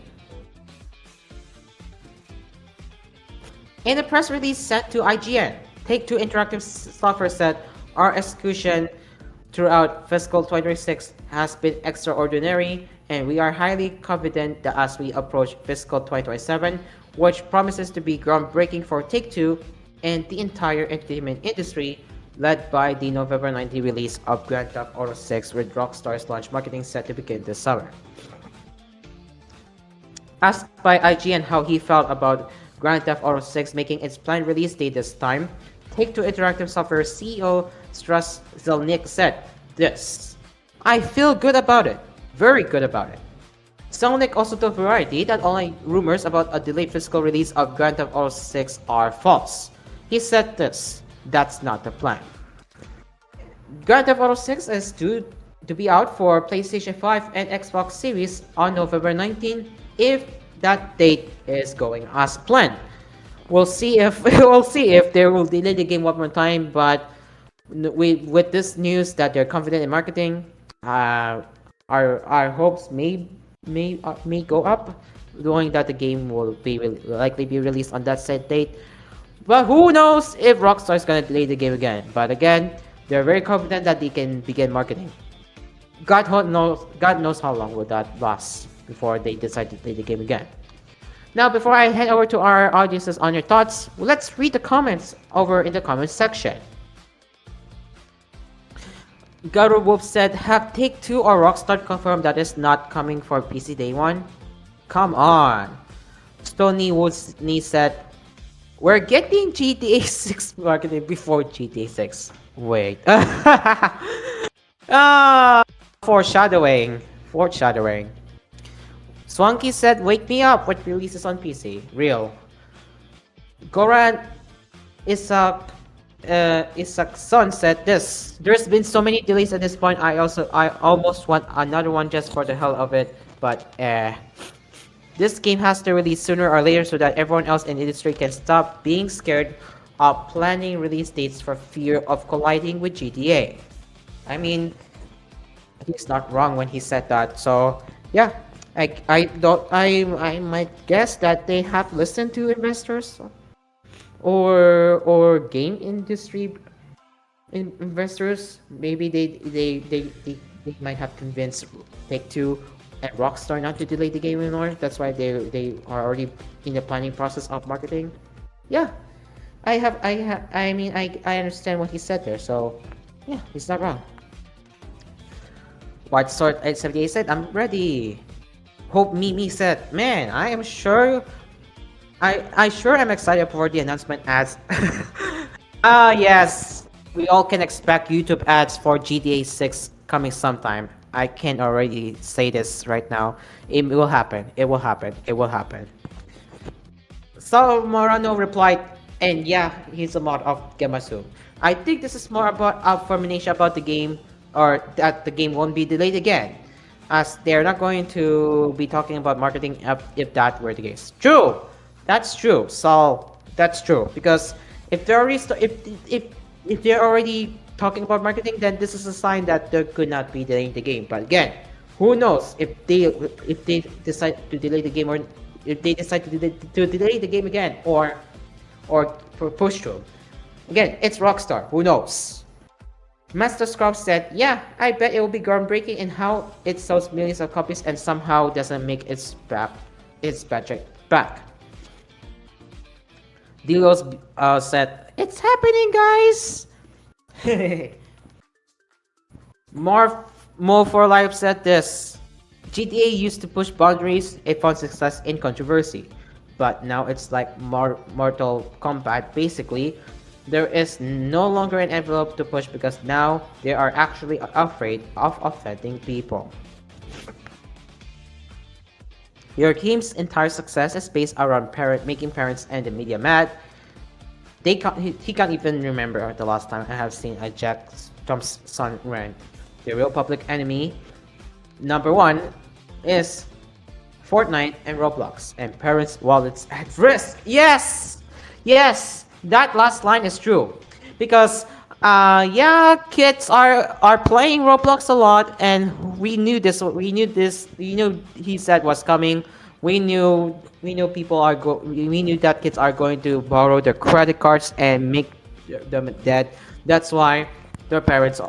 In a press release sent to IGN, Take-Two Interactive Software said, "Our execution throughout fiscal 2026 has been extraordinary, and we are highly confident that as we approach fiscal 2027, which promises to be groundbreaking for Take-Two and the entire entertainment industry, led by the November 19 release of Grand Theft Auto 6 with Rockstar's launch marketing set to begin this summer." Asked by IGN how he felt about Grand Theft Auto 6 making its planned release date this time, Take-Two Interactive Software CEO Stras Zelnick said this: "I feel good about it, very good about it." Zelnick also told Variety that online rumors about a delayed physical release of Grand Theft Auto 6 are false. He said this: "That's not the plan." Grand Theft Auto 6 is due to be out for PlayStation 5 and Xbox Series on November 19 if that date is going as planned. We'll see if they will delay the game one more time, but with this news that they're confident in marketing, our hopes may go up, knowing that the game will likely be released on that set date. But who knows if Rockstar is gonna delay the game again? But again, they're very confident that they can begin marketing. God knows how long will that last before they decide to play the game again. Now, before I head over to our audiences on your thoughts, let's read the comments over in the comments section. Garo Wolf said, "Have Take-Two or Rockstar confirmed that it's not coming for PC Day 1? Come on." Stony Woodsney said, "We're getting GTA 6 marketing before GTA 6. Wait. Foreshadowing. Swanky said, "Wake me up when releases on PC. Real." Goran Isaac's son said this: "There's been so many delays at this point. I almost want another one just for the hell of it, but This game has to release sooner or later so that everyone else in the industry can stop being scared of planning release dates for fear of colliding with GTA. I mean, he's not wrong when he said that. So yeah, I might guess that they have listened to investors or game industry investors. Maybe they might have convinced Take Two and Rockstar not to delay the game anymore. That's why they are already in the planning process of marketing. Yeah, I understand what he said there. So yeah, he's not wrong. White Sword 878 said, I'm ready. Hope Mimi said, man, I am sure I sure am excited for the announcement ads. Yes. We all can expect YouTube ads for GTA 6 coming sometime. I can already say this right now. It will happen. It will happen. It will happen. So Morano replied, and yeah, he's a mod of Gemasu. I think this is more about affirmation about the game, or that the game won't be delayed again, as they're not going to be talking about marketing if that were the case. True, that's true. So that's true, because if they're already if they're already talking about marketing, then this is a sign that they could not be delaying the game. But again, who knows if they decide to delay the game, or if they decide to delay the game again, or for push through. Again, it's Rockstar. Who knows? Master Scrub said, yeah, I bet it will be groundbreaking in how it sells millions of copies and somehow doesn't make its budget back. Dilos said, it's happening, guys! More for Life said this. GTA used to push boundaries, it found success in controversy. But now it's like Mortal Kombat, basically. There is no longer an envelope to push because now they are actually afraid of offending people. Your team's entire success is based around making parents and the media mad. He can't even remember the last time I have seen a Jack Trump's son rant. The real public enemy, number one, is Fortnite and Roblox, and parents' wallets at risk. Yes! Yes! That last line is true. Because, yeah, kids are playing Roblox a lot, and we knew this, he said was coming. We knew that kids are going to borrow their credit cards and make them dead. That's why their parents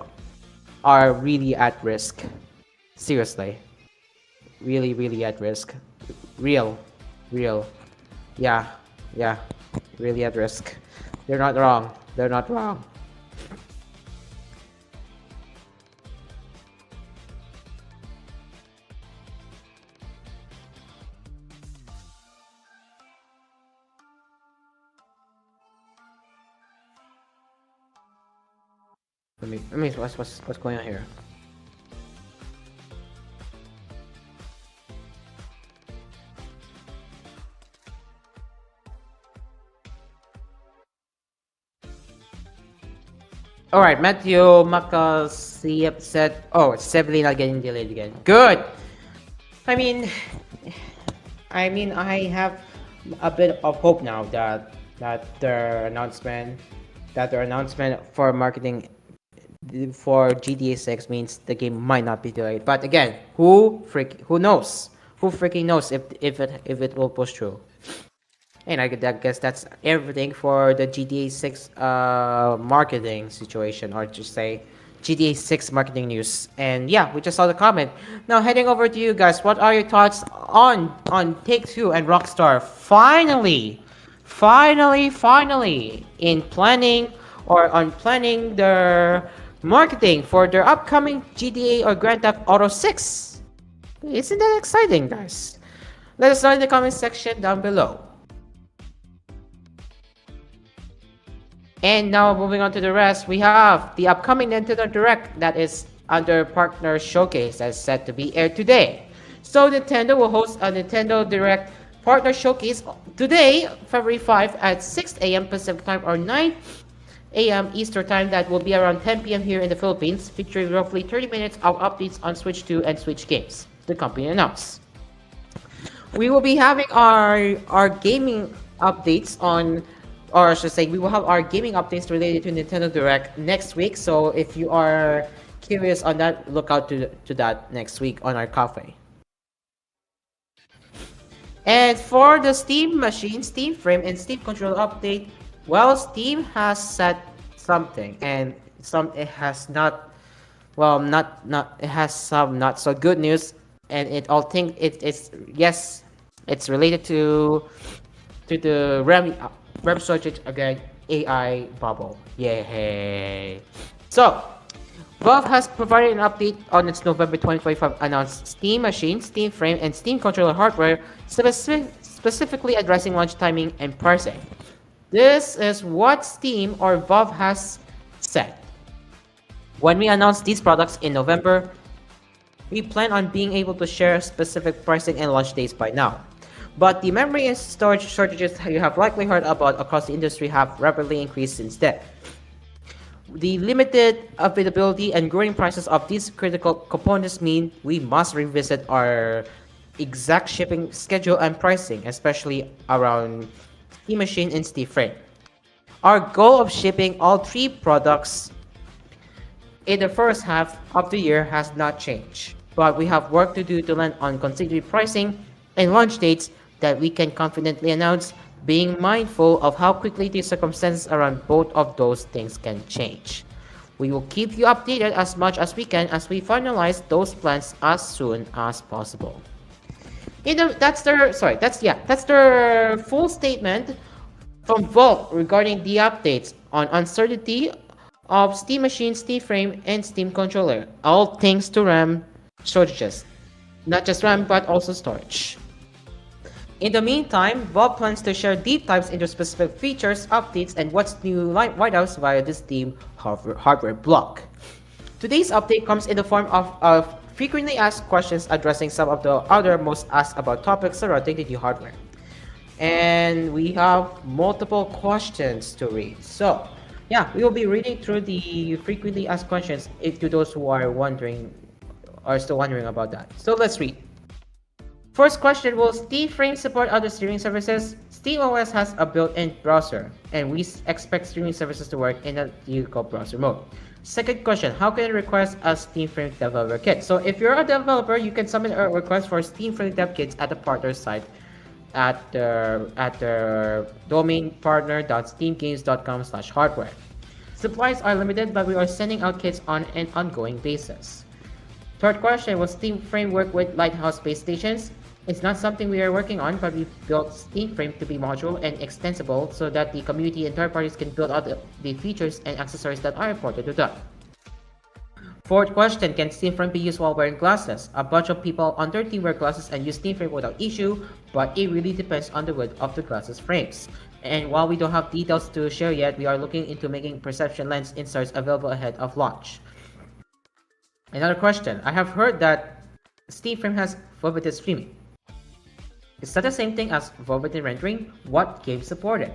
are really at risk. Seriously. Really, really at risk. Real. Yeah. Really at risk. They're not wrong. They're not wrong. Let me what's going on here? Alright, Matthew Makasiev said, oh, it's definitely not getting delayed again. Good! I mean, I have a bit of hope now that their announcement for marketing for GTA 6 means the game might not be delayed. But again, who knows? Who freaking knows if it will push through? And I guess that's everything for the GTA 6 marketing situation, or just say GTA 6 marketing news. And yeah, we just saw the comment. Now heading over to you guys, what are your thoughts on Take-Two and Rockstar finally in planning their marketing for their upcoming GTA or Grand Theft Auto 6? Isn't that exciting, guys? Let us know in the comment section down below. And now moving on to the rest, we have the upcoming Nintendo Direct that is under Partner Showcase that's set to be aired today. So Nintendo will host a Nintendo Direct Partner Showcase today, February 5 at 6 a.m. Pacific Time or 9 a.m. Eastern Time. That will be around 10 p.m. here in the Philippines, featuring roughly 30 minutes of updates on Switch 2 and Switch games, the company announced. we will be having our gaming updates on, or I should say, we will have our gaming updates related to Nintendo Direct next week. So if you are curious on that, look out to that next week on our cafe. And for the Steam machine, Steam frame, and Steam controller update, well, Steam has set something, and it has not, well, not it has some not so good news, and it all think it's yes, it's related to the RAM shortage again, AI bubble. Yay! So Valve has provided an update on its November 2025 announced Steam machine, Steam frame, and Steam controller hardware, specifically addressing launch timing and pricing. This is what Steam or Valve has said. When we announced these products in November, we plan on being able to share specific pricing and launch dates by now. But the memory and storage shortages you have likely heard about across the industry have rapidly increased since then. The limited availability and growing prices of these critical components mean we must revisit our exact shipping schedule and pricing, especially around Steam Machine and Steam Frame. Our goal of shipping all three products in the first half of the year has not changed, but we have work to do to land on consecutive pricing and launch dates that we can confidently announce, being mindful of how quickly the circumstances around both of those things can change. We will keep you updated as much as we can as we finalize those plans as soon as possible. That's their full statement from Valve regarding the updates on uncertainty of Steam Machine, Steam Frame, and Steam Controller. All thanks to RAM shortages. Not just RAM, but also storage. In the meantime, Valve plans to share deep dives into specific features, updates, and what's new whiteouts via the Steam hardware blog. Today's update comes in the form of frequently asked questions addressing some of the other most asked about topics surrounding the new hardware. And we have multiple questions to read. So, yeah, we will be reading through the frequently asked questions to those who are still wondering about that. So let's read. First question, will Steam Frame support other streaming services? SteamOS has a built-in browser, and we expect streaming services to work in a vehicle browser mode. Second question, how can I request a Steam Frame developer kit? So if you're a developer, you can submit a request for Steam Frame dev kits at the partner site at the domain partner.steamgames.com/hardware. Supplies are limited, but we are sending out kits on an ongoing basis. Third question, will Steam Frame work with Lighthouse base stations? It's not something we are working on, but we built Steam Frame to be modular and extensible so that the community and third parties can build out the features and accessories that are important to them. Fourth question, can Steam Frame be used while wearing glasses? A bunch of people on their team wear glasses and use Steam Frame without issue, but it really depends on the width of the glasses frames. And while we don't have details to share yet, we are looking into making perception lens inserts available ahead of launch. Another question, I have heard that Steam Frame has foveated streaming. Is that the same thing as foveated rendering? What games support it?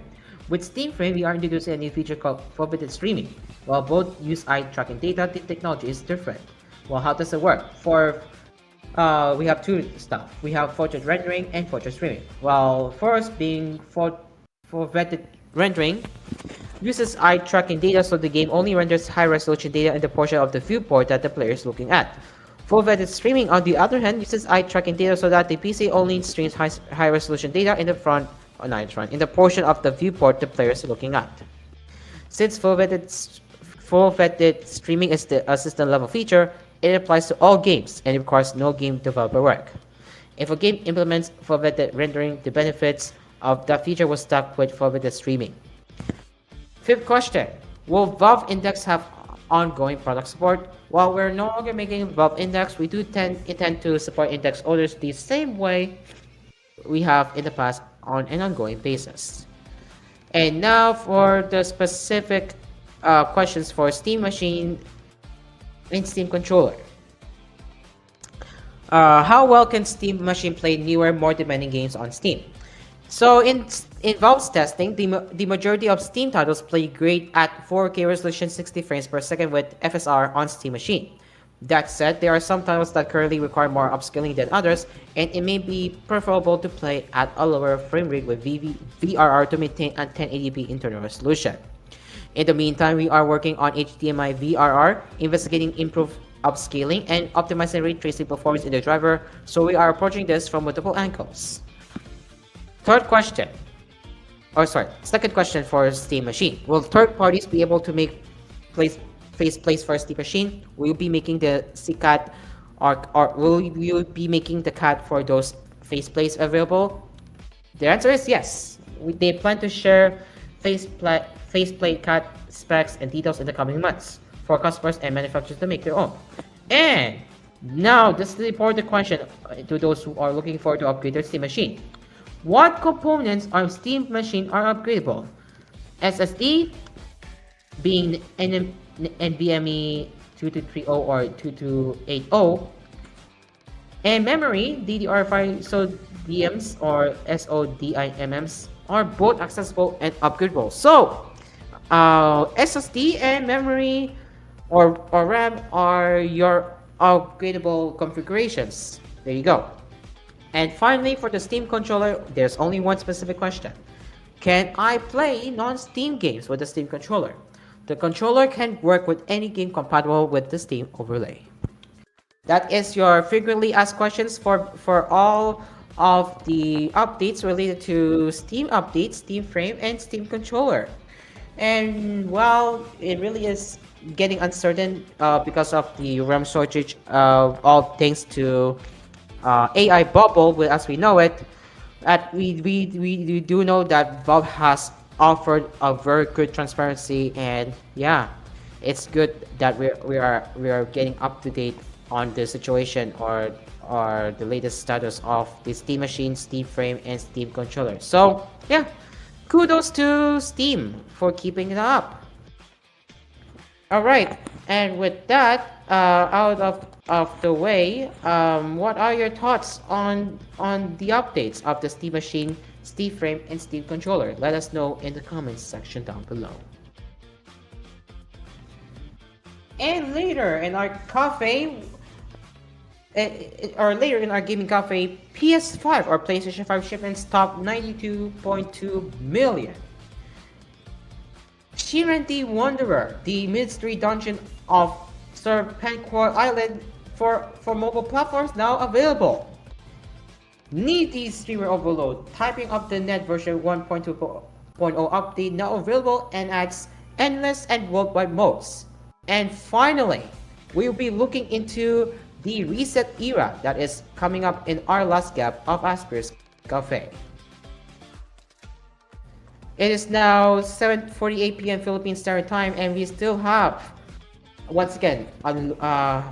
With Steam Frame, we are introducing a new feature called foveated streaming. While both use eye tracking data, the technology is different. Well, how does it work? We have two stuff. We have foveated rendering and foveated streaming. Well, first being foveated rendering uses eye tracking data, so the game only renders high resolution data in the portion of the viewport that the player is looking at. Foveated streaming, on the other hand, uses eye tracking data so that the PC only streams high resolution data in the in the portion of the viewport the player is looking at. Since foveated streaming is a system level feature, it applies to all games and it requires no game developer work. If a game implements foveated rendering, the benefits of that feature will stack with foveated streaming. Fifth question, will Valve Index have ongoing product support? While we're no longer making Valve Index, we do intend to support Index owners the same way we have in the past on an ongoing basis. And now for the specific questions for Steam Machine and Steam Controller. How well can Steam Machine play newer, more demanding games on Steam? So in Valve's testing, the majority of Steam titles play great at 4K resolution 60 frames per second with FSR on Steam Machine. That said, there are some titles that currently require more upscaling than others, and it may be preferable to play at a lower frame rate with VRR to maintain a 1080p internal resolution. In the meantime, we are working on HDMI VRR, investigating improved upscaling and optimizing ray tracing performance in the driver, so we are approaching this from multiple angles. Second question for Steam Machine. Will third parties be able to make faceplates for Steam Machine? Will you be making the CCAT or will you be making the CAT for those faceplates available? The answer is yes. They plan to share faceplate CAT specs and details in the coming months for customers and manufacturers to make their own. And now this is the important question to those who are looking forward to upgrade their Steam Machine. What components on Steam Machine are upgradable? SSD, being NVMe 2230 or 2280, and memory, DDR5 SODIMMs or SODIMMs are both accessible and upgradable. So, SSD and memory or RAM are your upgradable configurations. There you go. And finally, for the Steam controller, there's only one specific question. Can I play non-Steam games with the Steam controller? The controller can work with any game compatible with the Steam overlay. That is your frequently asked questions for all of the updates related to Steam updates, Steam Frame, and Steam controller. And well, it really is getting uncertain because of the RAM shortage, all thanks to AI bubble, as we know it. That we do know that Valve has offered a very good transparency, and yeah, it's good that we are getting up to date on the situation or the latest status of the Steam Machine, Steam Frame, and Steam controller. So yeah, kudos to Steam for keeping it up. All right, and with that out of the way, what are your thoughts on the updates of the Steam Machine, Steam Frame, and Steam controller? Let us know in the comments section down below. And later in our gaming cafe, PS5 or PlayStation 5 shipments topped 92.2 million. Shiren the Wanderer, the mystery dungeon of Serpentcore Island for mobile platforms, now available. Needy Streamer Overload, typing up the net version 1.2.0 update, now available and adds endless and worldwide modes. And finally, we'll be looking into the reset era that is coming up in our last gap of Asphere's Cafe. It is now 7:48 p.m. Philippine Standard Time, and we still have, once again, a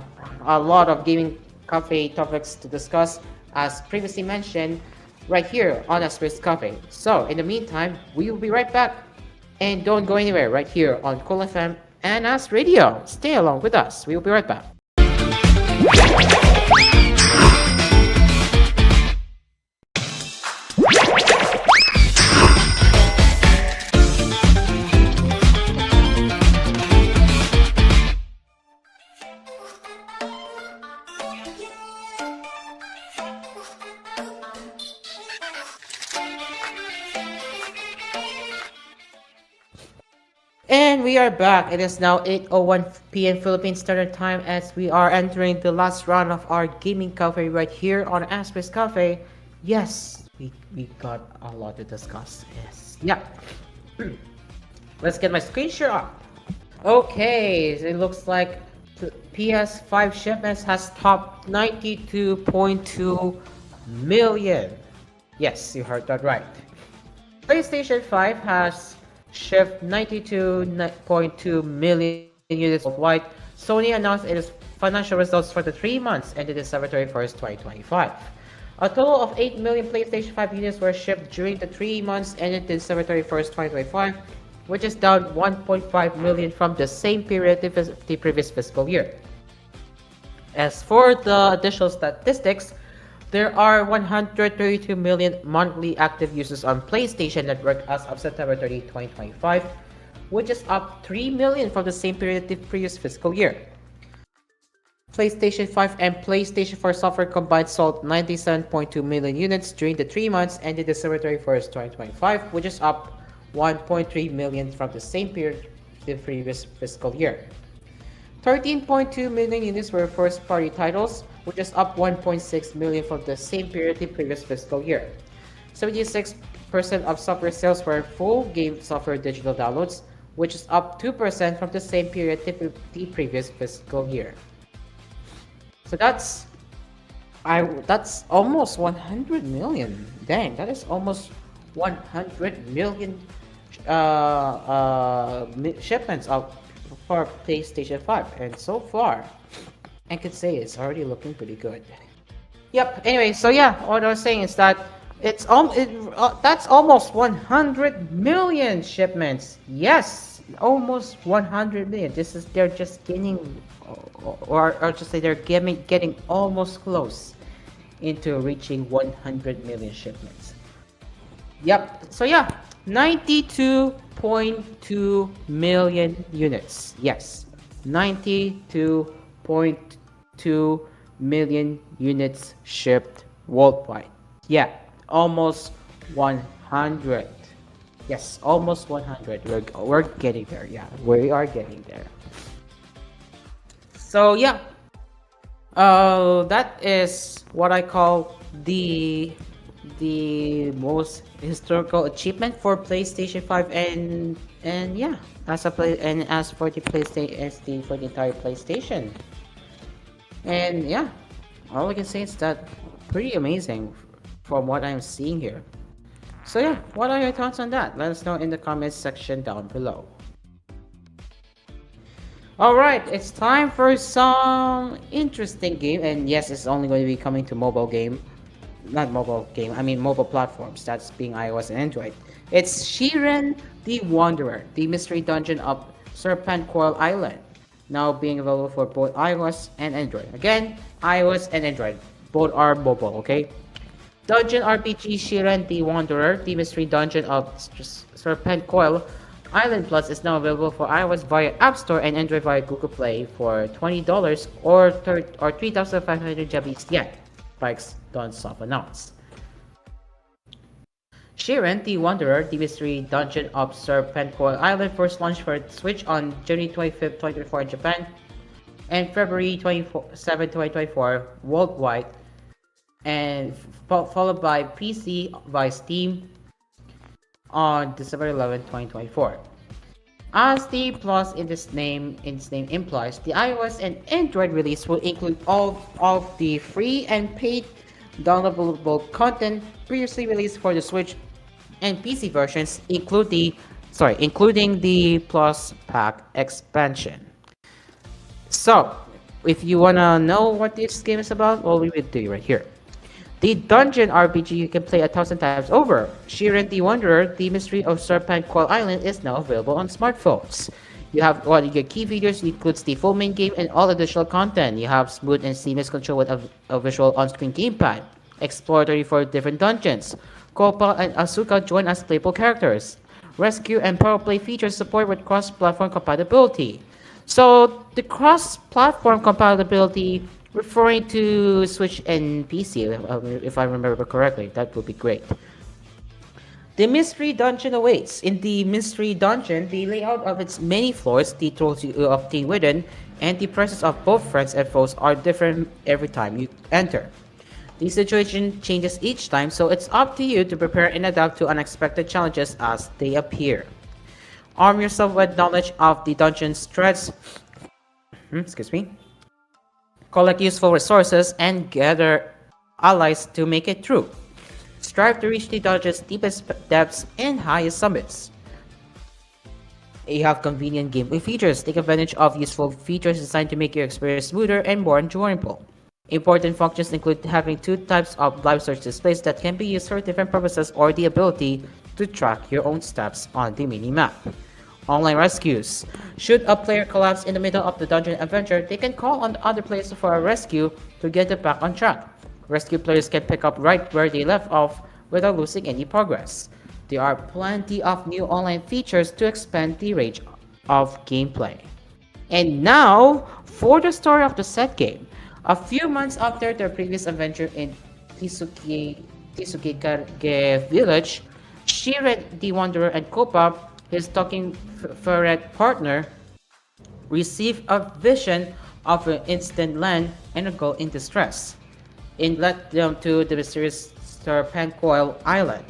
lot of gaming cafe topics to discuss, as previously mentioned, right here on Asphere's Cafe. So, in the meantime, we will be right back, and don't go anywhere, right here on Cool FM and As Radio. Stay along with us. We will be right back. And we are back. It is now 8:01 p.m. Philippine Standard Time as we are entering the last round of our gaming cafe right here on Asphere's Cafe. Yes, we got a lot to discuss. Yes. Yeah. Let's get my screen share up. Okay, it looks like PS5 shipments has topped 92.2 million. Yes, you heard that right. PlayStation 5 has shipped 92.2 million units worldwide. Sony announced its financial results for the 3 months ended December 31st, 2025. A total of 8 million PlayStation 5 units were shipped during the 3 months ended December 31st, 2025, which is down 1.5 million from the same period the previous fiscal year. As for the additional statistics, there are 132 million monthly active users on PlayStation Network as of September 30, 2025, which is up 3 million from the same period the previous fiscal year. PlayStation 5 and PlayStation 4 software combined sold 97.2 million units during the 3 months ended December 31st, 2025, which is up 1.3 million from the same period the previous fiscal year. 13.2 million units were first-party titles, which is up 1.6 million from the same period the previous fiscal year. 76% of software sales were full game software digital downloads, which is up 2% from the same period the previous fiscal year. So that's almost 100 million. Dang, that is almost 100 million shipments for PlayStation 5, and so far I could say it's already looking pretty good. Yep. Anyway, so yeah, what I was saying is that that's almost 100 million shipments. Yes, almost 100 million. They're just getting, or just say they're getting almost close into reaching 100 million shipments. Yep. So yeah, 92.2 million units. Yes, 92.2 million units shipped worldwide. Yeah, almost 100. Yes, almost 100. We're getting there. Yeah, we are getting there. So yeah, that is what I call the most historical achievement for PlayStation 5, and yeah, as for the PlayStation, for the entire PlayStation. And yeah, all I can say is that pretty amazing from what I'm seeing here. So yeah, what are your thoughts on that? Let us know in the comments section down below. Alright, it's time for some interesting game, and yes, it's only going to be coming to mobile platforms, that's being iOS and Android. It's Shiren the Wanderer, the mystery dungeon of Serpent Coil Island, now being available for both iOS and Android. Again, iOS and Android, both are mobile, okay? Dungeon RPG Shiren the Wanderer, the mystery dungeon of Serpent Coil Island Plus is now available for iOS via App Store and Android via Google Play for $20 or 3,500 Japanese yen. Bikes don't soft announce. Shiren the Wanderer, the mystery dungeon of Serpent Coil Island, first launched for Switch on January 25th, 2024 in Japan, and February 27, 2024 worldwide, and followed by PC by Steam on December 11, 2024. As the plus in its name implies, the iOS and Android release will include all of the free and paid downloadable content previously released for the Switch and PC versions, including the Plus Pack expansion. So, if you wanna know what this game is about, well, we will do it right here. The dungeon RPG you can play 1,000 times over. Shiren the Wanderer, the mystery of Serpent Coil Island, is now available on smartphones. You have your key features includes the full main game and all additional content. You have smooth and seamless control with a visual on-screen gamepad. Explore 34 different dungeons. Koppa and Asuka join as playable characters. Rescue and power play features support with cross-platform compatibility. So the cross-platform compatibility, referring to Switch and PC, if I remember correctly, that would be great. The mystery dungeon awaits. In the mystery dungeon, the layout of its many floors, the tools you obtain within, and the presence of both friends and foes are different every time you enter. The situation changes each time, so it's up to you to prepare and adapt to unexpected challenges as they appear. Arm yourself with knowledge of the dungeon's threats. Collect useful resources and gather allies to make it through. Strive to reach the dungeon's deepest depths and highest summits. You have convenient gameplay features. Take advantage of useful features designed to make your experience smoother and more enjoyable. Important functions include having 2 types of live search displays that can be used for different purposes, or the ability to track your own steps on the mini-map. Online rescues. Should a player collapse in the middle of the dungeon adventure, they can call on other players for a rescue to get them back on track. Rescue players can pick up right where they left off without losing any progress. There are plenty of new online features to expand the range of gameplay. And now, for the story of the set game. A few months after their previous adventure in Tisukikage village, Shiren the Wanderer and Kopa, his talking ferret partner, receive a vision of an instant land and a girl in distress. It led them to the mysterious Serpent Coil Island.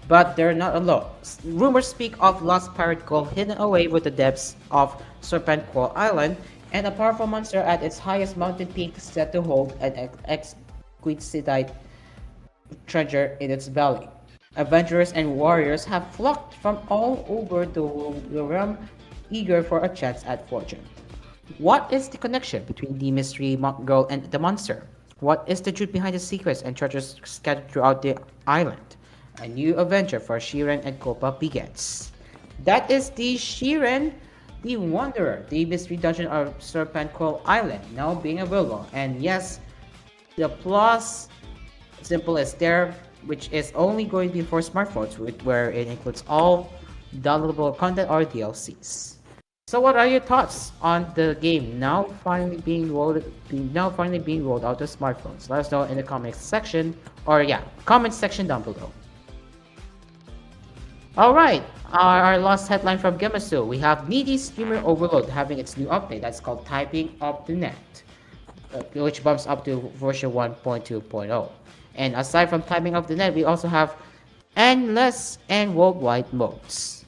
But they're not alone. Rumors speak of lost pirate gold hidden away with the depths of Serpent Coil Island, and a powerful monster at its highest mountain peak said to hold an exquisite treasure in its belly. Adventurers and warriors have flocked from all over the realm, eager for a chance at fortune. What is the connection between the mystery girl and the monster? What is the truth behind the secrets and treasures scattered throughout the island? A new adventure for Shiren and Kopa begins. That is the Shiren the Wanderer, the mystery dungeon of Serpent Coil Island, now being available. And yes, the plus simple is there, which is only going to be for smartphones, where it includes all downloadable content or DLCs. So what are your thoughts on the game now finally being rolled out to smartphones? Let us know in the comments section, or comment section down below. Alright, our last headline from Gematsu. We have Needy Streamer Overload having its new update that's called Typing of the Net, which bumps up to version 1.2.0. And aside from Typing of the Net, we also have endless and worldwide modes.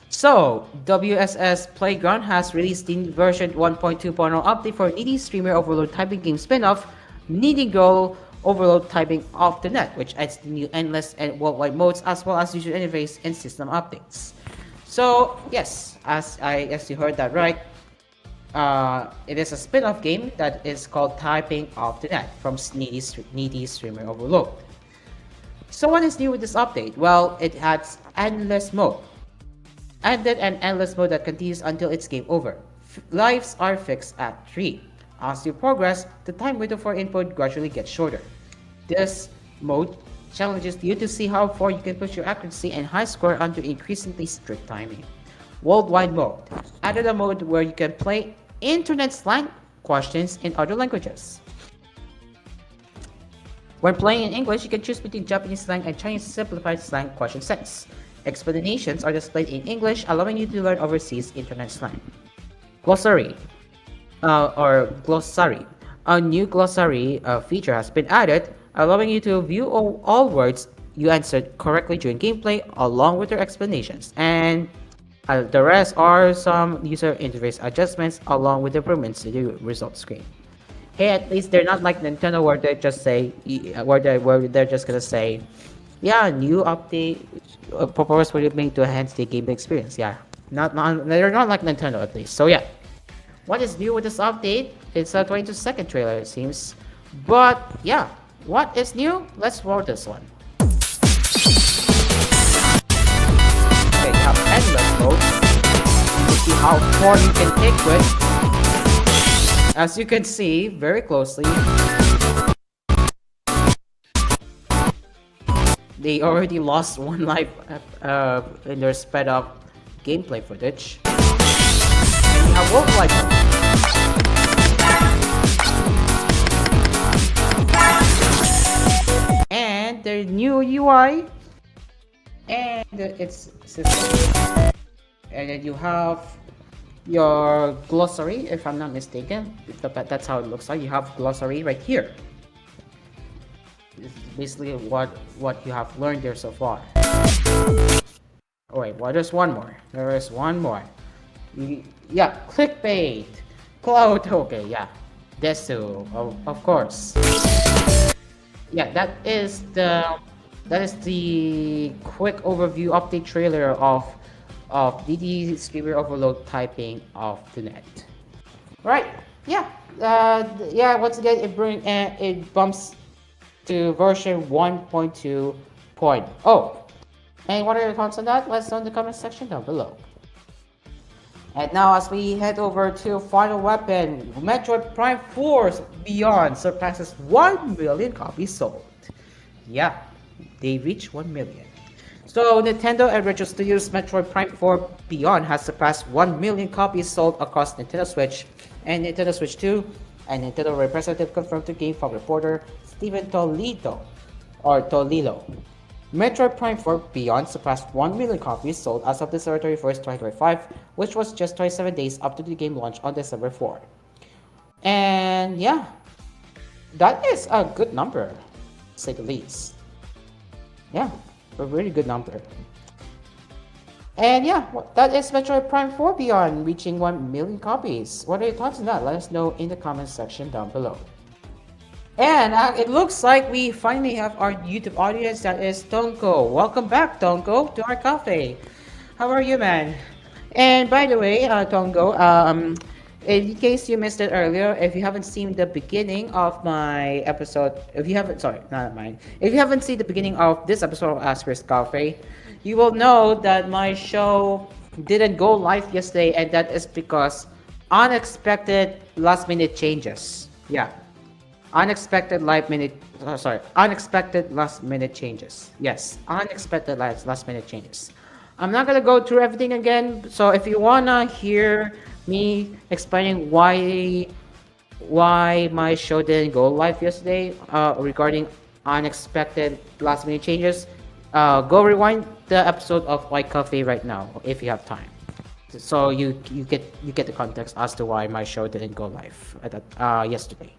So, WSS Playground has released the version 1.2.0 update for Needy Streamer Overload typing game spin-off, Needy Girl Overload Typing of the Net, which adds the new endless and worldwide modes as well as user interface and system updates. So, yes, as you heard that right, it is a spin-off game that is called Typing of the Net from Needy Streamer Overload. So what is new with this update? Well, it adds endless mode. Added an endless mode that continues until it's game over. Lives are fixed at 3. As you progress, the time window for input gradually gets shorter. This mode challenges you to see how far you can push your accuracy and high score under increasingly strict timing. Worldwide mode. Added a mode where you can play internet slang questions in other languages. When playing in English, you can choose between Japanese slang and Chinese simplified slang question sets. Explanations are displayed in English, allowing you to learn overseas internet slang. Glossary. A new glossary feature has been added, allowing you to view all words you answered correctly during gameplay, along with their explanations. And the rest are some user interface adjustments, along with improvements to the result screen. Hey, at least they're not like Nintendo, where they just say, where they're just gonna say, yeah, new update proposed for you to enhance the game experience. Yeah, they're not like Nintendo at least. So yeah, what is new with this update? It's a 22-second trailer, it seems. But yeah, what is new? Let's roll this one. Okay, you have endless mode. You see how far you can take with. As you can see very closely, they already lost one life in their sped up gameplay footage. And you have worldwide mode. And the new UI and its system. And then you have your glossary, if I'm not mistaken. That's how it looks like. You have glossary right here. This is basically what you have learned there so far. Oh wait, well, there's one more. There is one more. Yeah, clickbait, cloud. Okay, yeah, this too. Of course. Yeah, that is the quick overview update trailer of DD Streamer Overload Typing of the Net. Right? Yeah. Once again, it bumps to version 1.2.0. And what are your thoughts on that? Let us know in the comment section down below. And now as we head over to Final Weapon, Metroid Prime 4 Beyond surpasses 1 million copies sold. Yeah, they reached 1 million. So Nintendo and Retro Studios' Metroid Prime 4 Beyond has surpassed 1 million copies sold across Nintendo Switch and Nintendo Switch 2, A Nintendo representative confirmed to GameFound reporter Steven Tolilo. Metroid Prime 4 Beyond surpassed 1 million copies sold as of December 31st, 2025, which was just 27 days after the game launch on December 4. And yeah, that is a good number, to say the least. Yeah, a really good number. And yeah, that is Metroid Prime 4 Beyond reaching 1 million copies. What are your thoughts on that? Let us know in the comment section down below. And it looks like we finally have our YouTube audience, that is Tonko. Welcome back, Tonko, to our cafe. How are you, man? And by the way, Tonko, in case you missed it earlier, if you haven't seen the beginning of my episode, if you haven't seen the beginning of this episode of Asphere's Cafe, you will know that my show didn't go live yesterday, and that is because unexpected last minute changes. Yeah. Unexpected last minute changes. Yes, unexpected last minute changes. I'm not gonna go through everything again. So if you wanna hear me explaining why my show didn't go live yesterday, regarding unexpected last minute changes, go rewind the episode of White Coffee right now if you have time. So you get the context as to why my show didn't go live yesterday.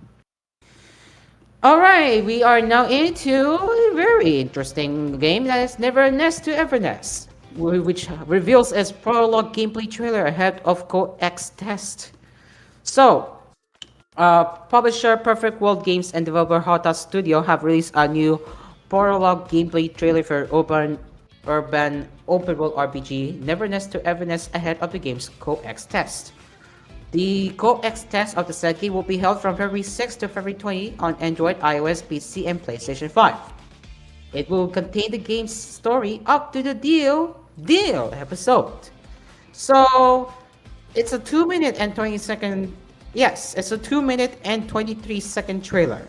Alright, we are now into a very interesting game that is Never Nest to Evernest, which reveals its prologue gameplay trailer ahead of Co-X test. So, publisher Perfect World Games and developer Hota Studio have released a new prologue gameplay trailer for open world RPG Never Nest to Evernest ahead of the game's Co-X test. The Co-X test of the said game will be held from February 6 to February 20 on Android, iOS, PC, and PlayStation 5. It will contain the game's story up to the deal episode. So, it's a 2-minute and 20-second. Yes, it's a 2-minute and 23-second trailer.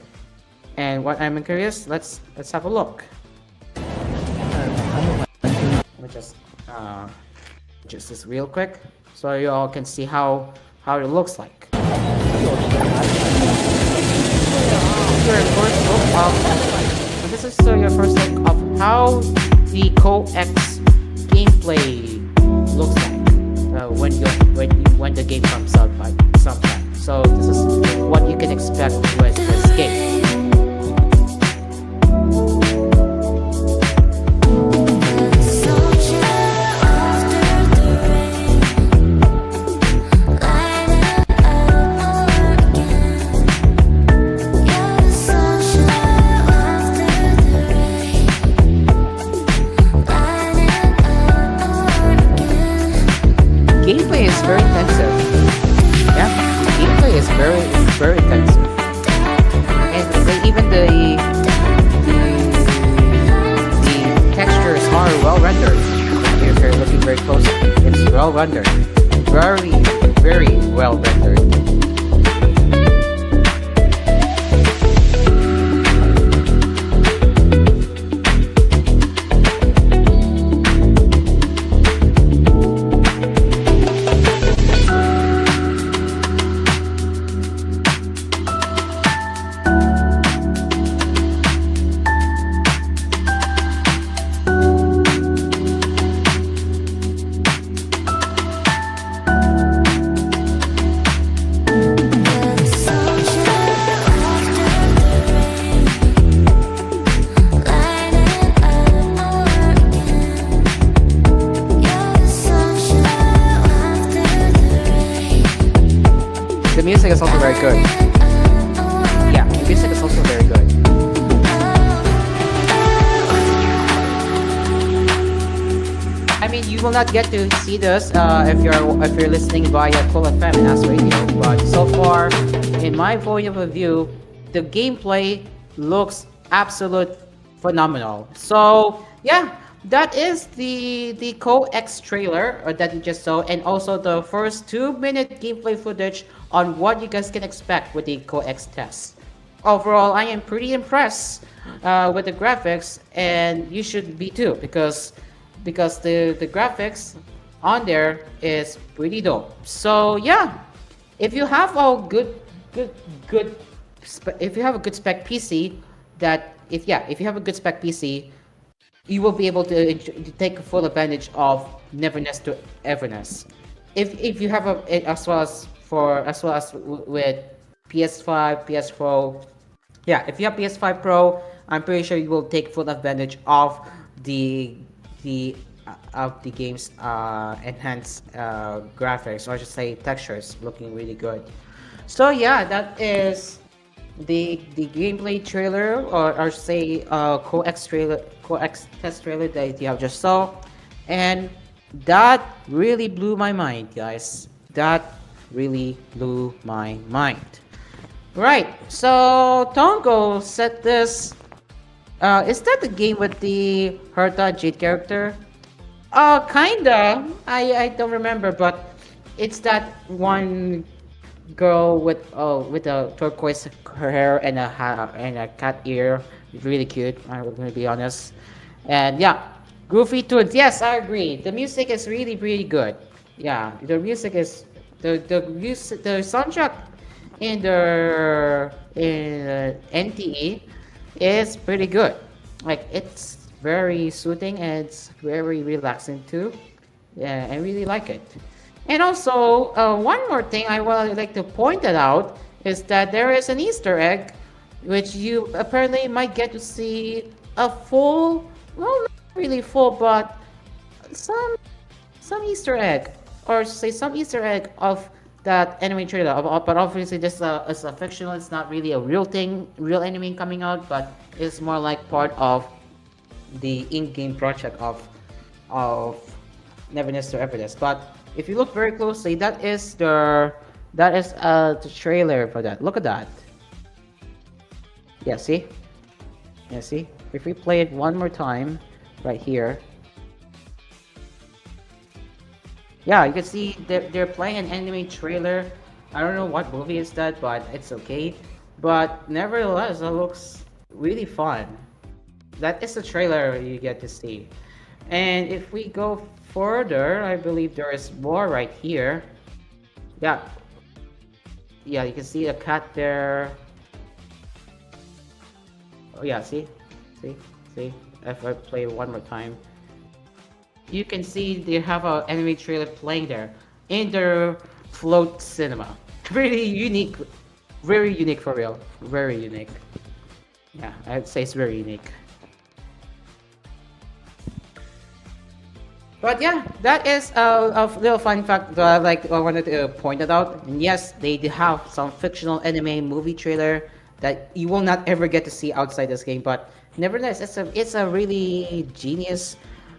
And what I'm curious, let's have a look. Let me just this real quick, so you all can see how it looks like. This is your first look of how the Co-X gameplay looks like when the game comes out by sometime. So this is what you can expect with this game. Gameplay is very intensive. Yeah, gameplay is very intensive, and even the textures are well rendered. If you're looking very closely, it's well rendered, very well rendered. The music is also very good. Yeah, the music is also very good. I mean, you will not get to see this if you're listening via Cool FM and AspRadio, but so far, in my point of view, the gameplay looks absolute phenomenal. So yeah, that is the Co-X trailer that you just saw, and also the first 2-minute gameplay footage on what you guys can expect with the Co-X test. Overall, I am pretty impressed with the graphics, and you should be too, because the graphics on there is pretty dope. So yeah, if you have a good good good if you have a good spec PC, that if you have a good spec PC, you will be able to take full advantage of neverness to everness. If you have as well as with PS5, PS4, yeah, if you have PS5 Pro, I'm pretty sure you will take full advantage the the of the game's enhanced graphics, or I should say textures, looking really good. So yeah, that is the gameplay trailer, or say coex test trailer that you have just saw, and that really blew my mind, guys. That really blew my mind. Right, so Tongo said this. Is that the game with the Herta Jade character? Kinda. I don't remember, but it's that one girl with a turquoise hair and and a cat ear. Really cute. I'm gonna be honest. And yeah, Goofy Tunes. Yes, I agree. The music is really really good. Yeah, the music is the soundtrack in NTE is pretty good. Like it's very soothing and it's very relaxing too. Yeah, I really like it. And also, one more thing I would like to point it out is that there is an Easter egg, which you apparently might get to see a full, well, not really full, but some some Easter egg, or say some Easter egg of that anime trailer. But obviously, this is a fictional. It's not really a real thing, real anime coming out, but it's more like part of the in-game project of Neverness to Everness. But if you look very closely, that is the trailer for that. Look at that. Yeah, see? Yeah, see? If we play it one more time, right here. Yeah, you can see they're playing an anime trailer. I don't know what movie is that, but it's okay. But nevertheless, it looks really fun. That is the trailer you get to see. And if we go further, I believe there is more right here. Yeah. Yeah, you can see a cat there. Oh yeah, see? See? If I play it one more time. You can see they have an anime trailer playing there in their float cinema. Really unique. Very unique for real. Very unique. Yeah, I'd say it's very unique. But yeah, that is a little fun fact that I wanted to point it out. And yes, they do have some fictional anime movie trailer that you will not ever get to see outside this game. But nevertheless, it's a really genius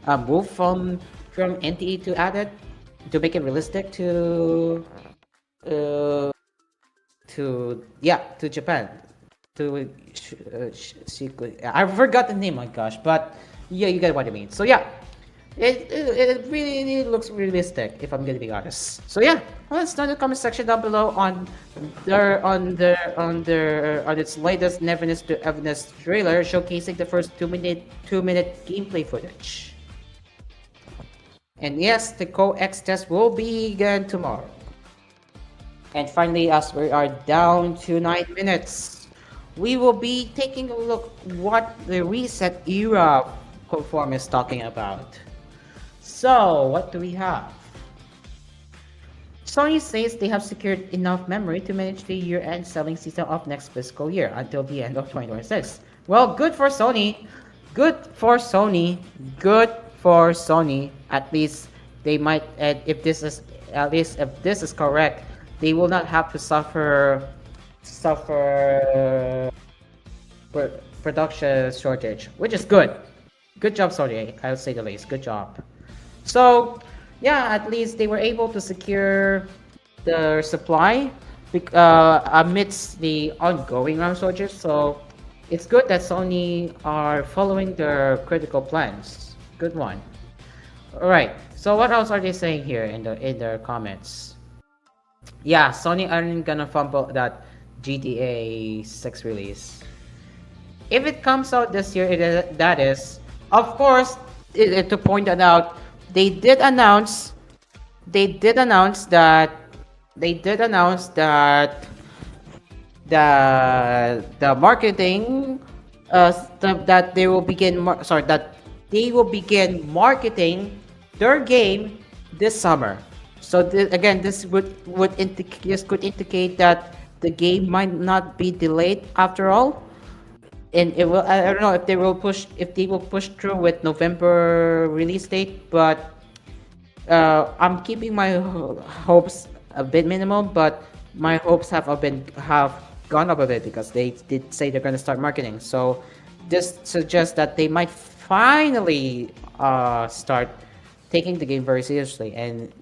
move from NTE to add it, to make it realistic uh, to Japan, to I forgot the name, my gosh, but yeah, you get what I mean. So yeah. It really looks realistic, if I'm gonna be honest. So yeah, let us know in the comment section down below on its latest Neverness to Everness trailer, showcasing the first 2-minute gameplay footage. And yes, the coex test will begin tomorrow. And finally, as we are down to 9 minutes, we will be taking a look what the reset era form is talking about. So, what do we have? Sony says they have secured enough memory to manage the year-end selling season of next fiscal year until the end of 2026. Well, good for Sony. Good for Sony. Good for Sony. At least they might, if this is correct, they will not have to suffer production shortage, which is good. Good job, Sony. I would say the least. Good job. So, yeah, at least they were able to secure their supply amidst the ongoing RAM shortage. So, it's good that Sony are following their critical plans. Good one. All right. So, what else are they saying here in their comments? Yeah, Sony aren't gonna fumble that GTA 6 release. If it comes out this year, that is, of course, to point that out. They did announce that the marketing that they will that they will begin marketing their game this summer. So again, this this could indicate that the game might not be delayed after all, and it will. I don't know if they will push through with November release date, but I'm keeping my hopes a bit minimum, but my hopes have gone up a bit because they did say they're going to start marketing. So this suggests that they might finally start taking the game very seriously and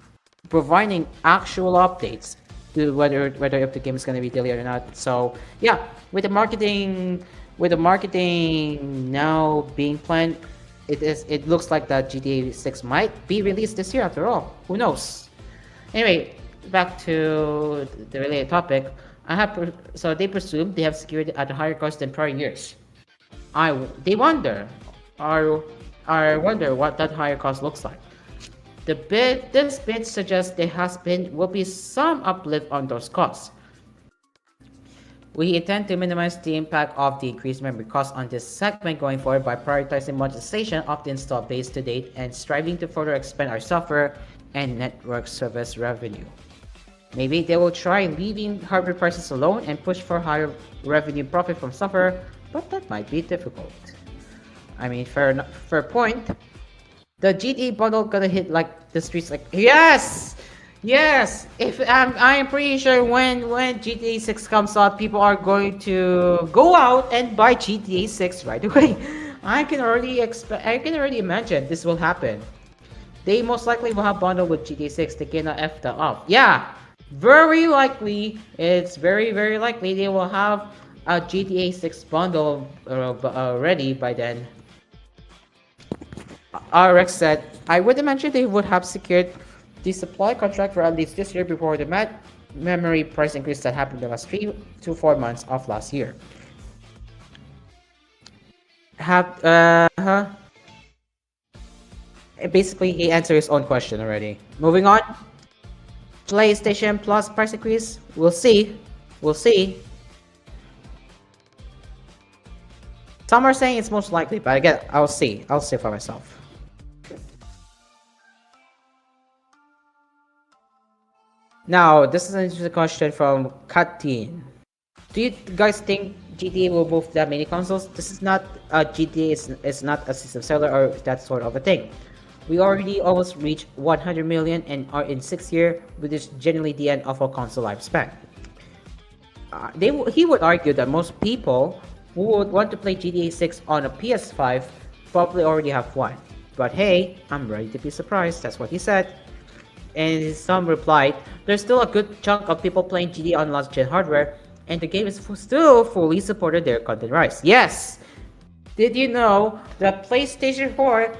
providing actual updates to whether if the game is going to be delayed or not. So yeah, with the marketing now being planned, it looks like that GTA 6 might be released this year after all. Who knows? Anyway, back to the related topic. So they presume they have secured it at a higher cost than prior years. They wonder, or I wonder what that higher cost looks like. This bid suggests will be some uplift on those costs. We intend to minimize the impact of the increased memory costs on this segment going forward by prioritizing monetization of the install base to date and striving to further expand our software and network service revenue. Maybe they will try leaving hardware prices alone and push for higher revenue profit from software, but that might be difficult. I mean, fair point. The GTA bundle gonna hit like the streets like yes. If I am pretty sure when GTA 6 comes out, people are going to go out and buy GTA 6 right away. I can already imagine this will happen. They most likely will have bundle with GTA 6. They cannot F that up. Yeah, very likely. It's very likely they will have a GTA 6 bundle ready by then. RX said, I would imagine they would have secured the supply contract for at least this year before the memory price increase that happened the last 3 to 4 months of last year. Basically, he answered his own question already. Moving on. PlayStation Plus price increase. We'll see. Some are saying it's most likely, but again, I'll see for myself. Now, this is an interesting question from Katin. Do you guys think GTA will move that many consoles? This is not GTA is not a system seller or that sort of a thing. We already almost reached 100 million and are in 6 years, which is generally the end of a console lifespan. He would argue that most people who would want to play GTA 6 on a PS5 probably already have one. But hey, I'm ready to be surprised. That's what he said. And some replied, there's still a good chunk of people playing GTA on last-gen hardware, and the game is still fully supported their content rights. Yes! Did you know that PlayStation 4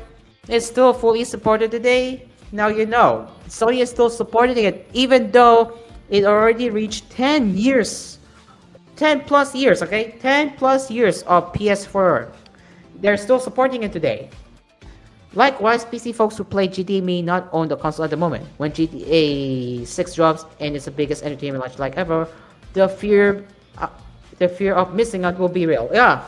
is still fully supported today? Now you know. Sony is still supporting it, even though it already reached 10 years. 10 plus years, okay? 10 plus years of PS4. They're still supporting it today. Likewise, PC folks who play GTA may not own the console at the moment. When GTA 6 drops and it's the biggest entertainment launch like ever, the fear of missing out will be real. Yeah,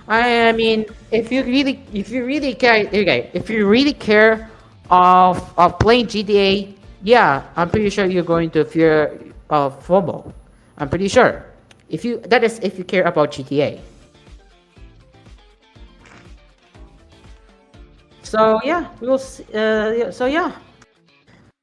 I mean, if you really care of playing GTA, yeah, I'm pretty sure you're going to fear FOMO. I'm pretty sure. If you care about GTA. So yeah, we will see,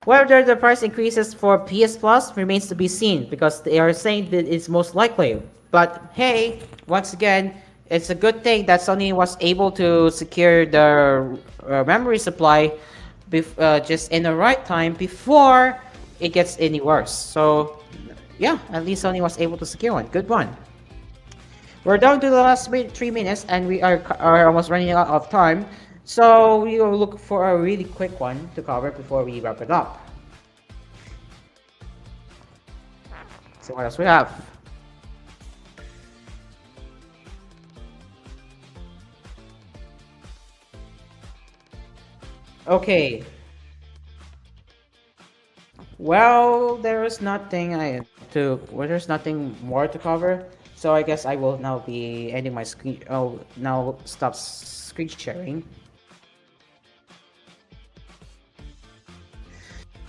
whether the price increases for PS Plus remains to be seen because they are saying that it's most likely. But hey, once again, it's a good thing that Sony was able to secure the memory supply just in the right time before it gets any worse. So yeah, at least Sony was able to secure one. Good one. We're down to the last 3 minutes and we are almost running out of time. So we will look for a really quick one to cover before we wrap it up. So what else we have? Okay. Well, there is nothing I there's nothing more to cover. So I guess I will now be ending my screen. Oh, now stop screen sharing.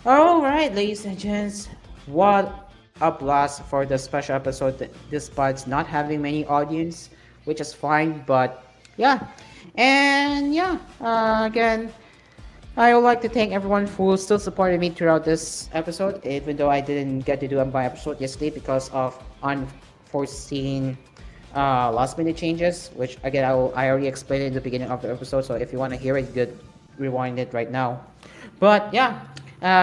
Alright, ladies and gents, what a blast for the special episode despite not having many audience, which is fine, but yeah. And yeah, again, I would like to thank everyone who still supported me throughout this episode, even though I didn't get to do my episode yesterday because of unforeseen last minute changes, which again I already explained in the beginning of the episode, so if you want to hear it, you could rewind it right now. But yeah,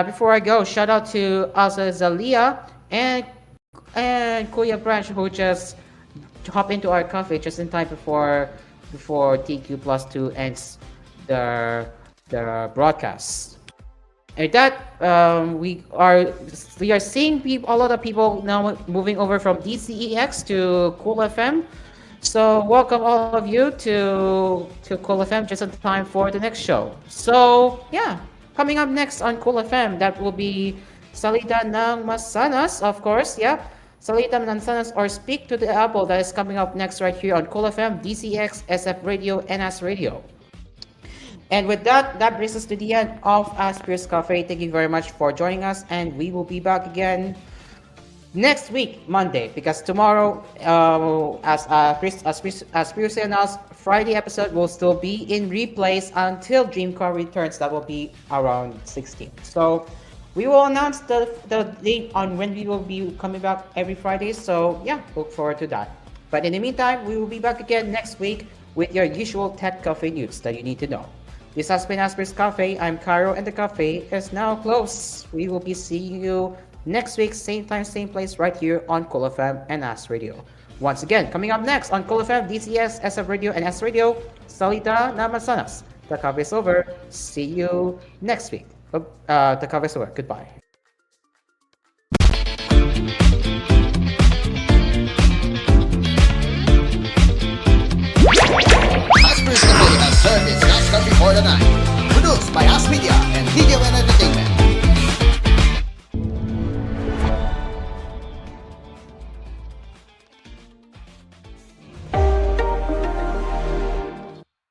before I go, shout out to Asa Zalia and Kuya Branch who just hop into our cafe just in time before TQ plus 2 ends the broadcast. And that we are seeing a lot of people now moving over from DCEX to Cool FM. So welcome all of you to Cool FM just in time for the next show. So yeah, coming up next on Cool FM, that will be Salita ng Masanas, of course. Yeah, Salita ng Masanas or Speak to the Apple, that is coming up next right here on Cool FM, DCX, SF Radio, and As Radio. And with that brings us to the end of Asphere's Cafe. Thank you very much for joining us, and we will be back again next week, Monday, because tomorrow, as previously announced, Friday episode will still be in replays until Dreamcar returns. That will be around 16. So we will announce the date on when we will be coming back every Friday. So yeah, look forward to that. But in the meantime, we will be back again next week with your usual Tech Cafe news that you need to know. This has been Asphere's Cafe. I'm Caro, and the cafe is now closed. We will be seeing you next week, same time, same place, right here on Cool FM and As Radio. Once again, coming up next on Cool FM, DCS, SF Radio, and As Radio, Salita Namasanas. The cafe is over. See you next week. The cafe is over. Goodbye.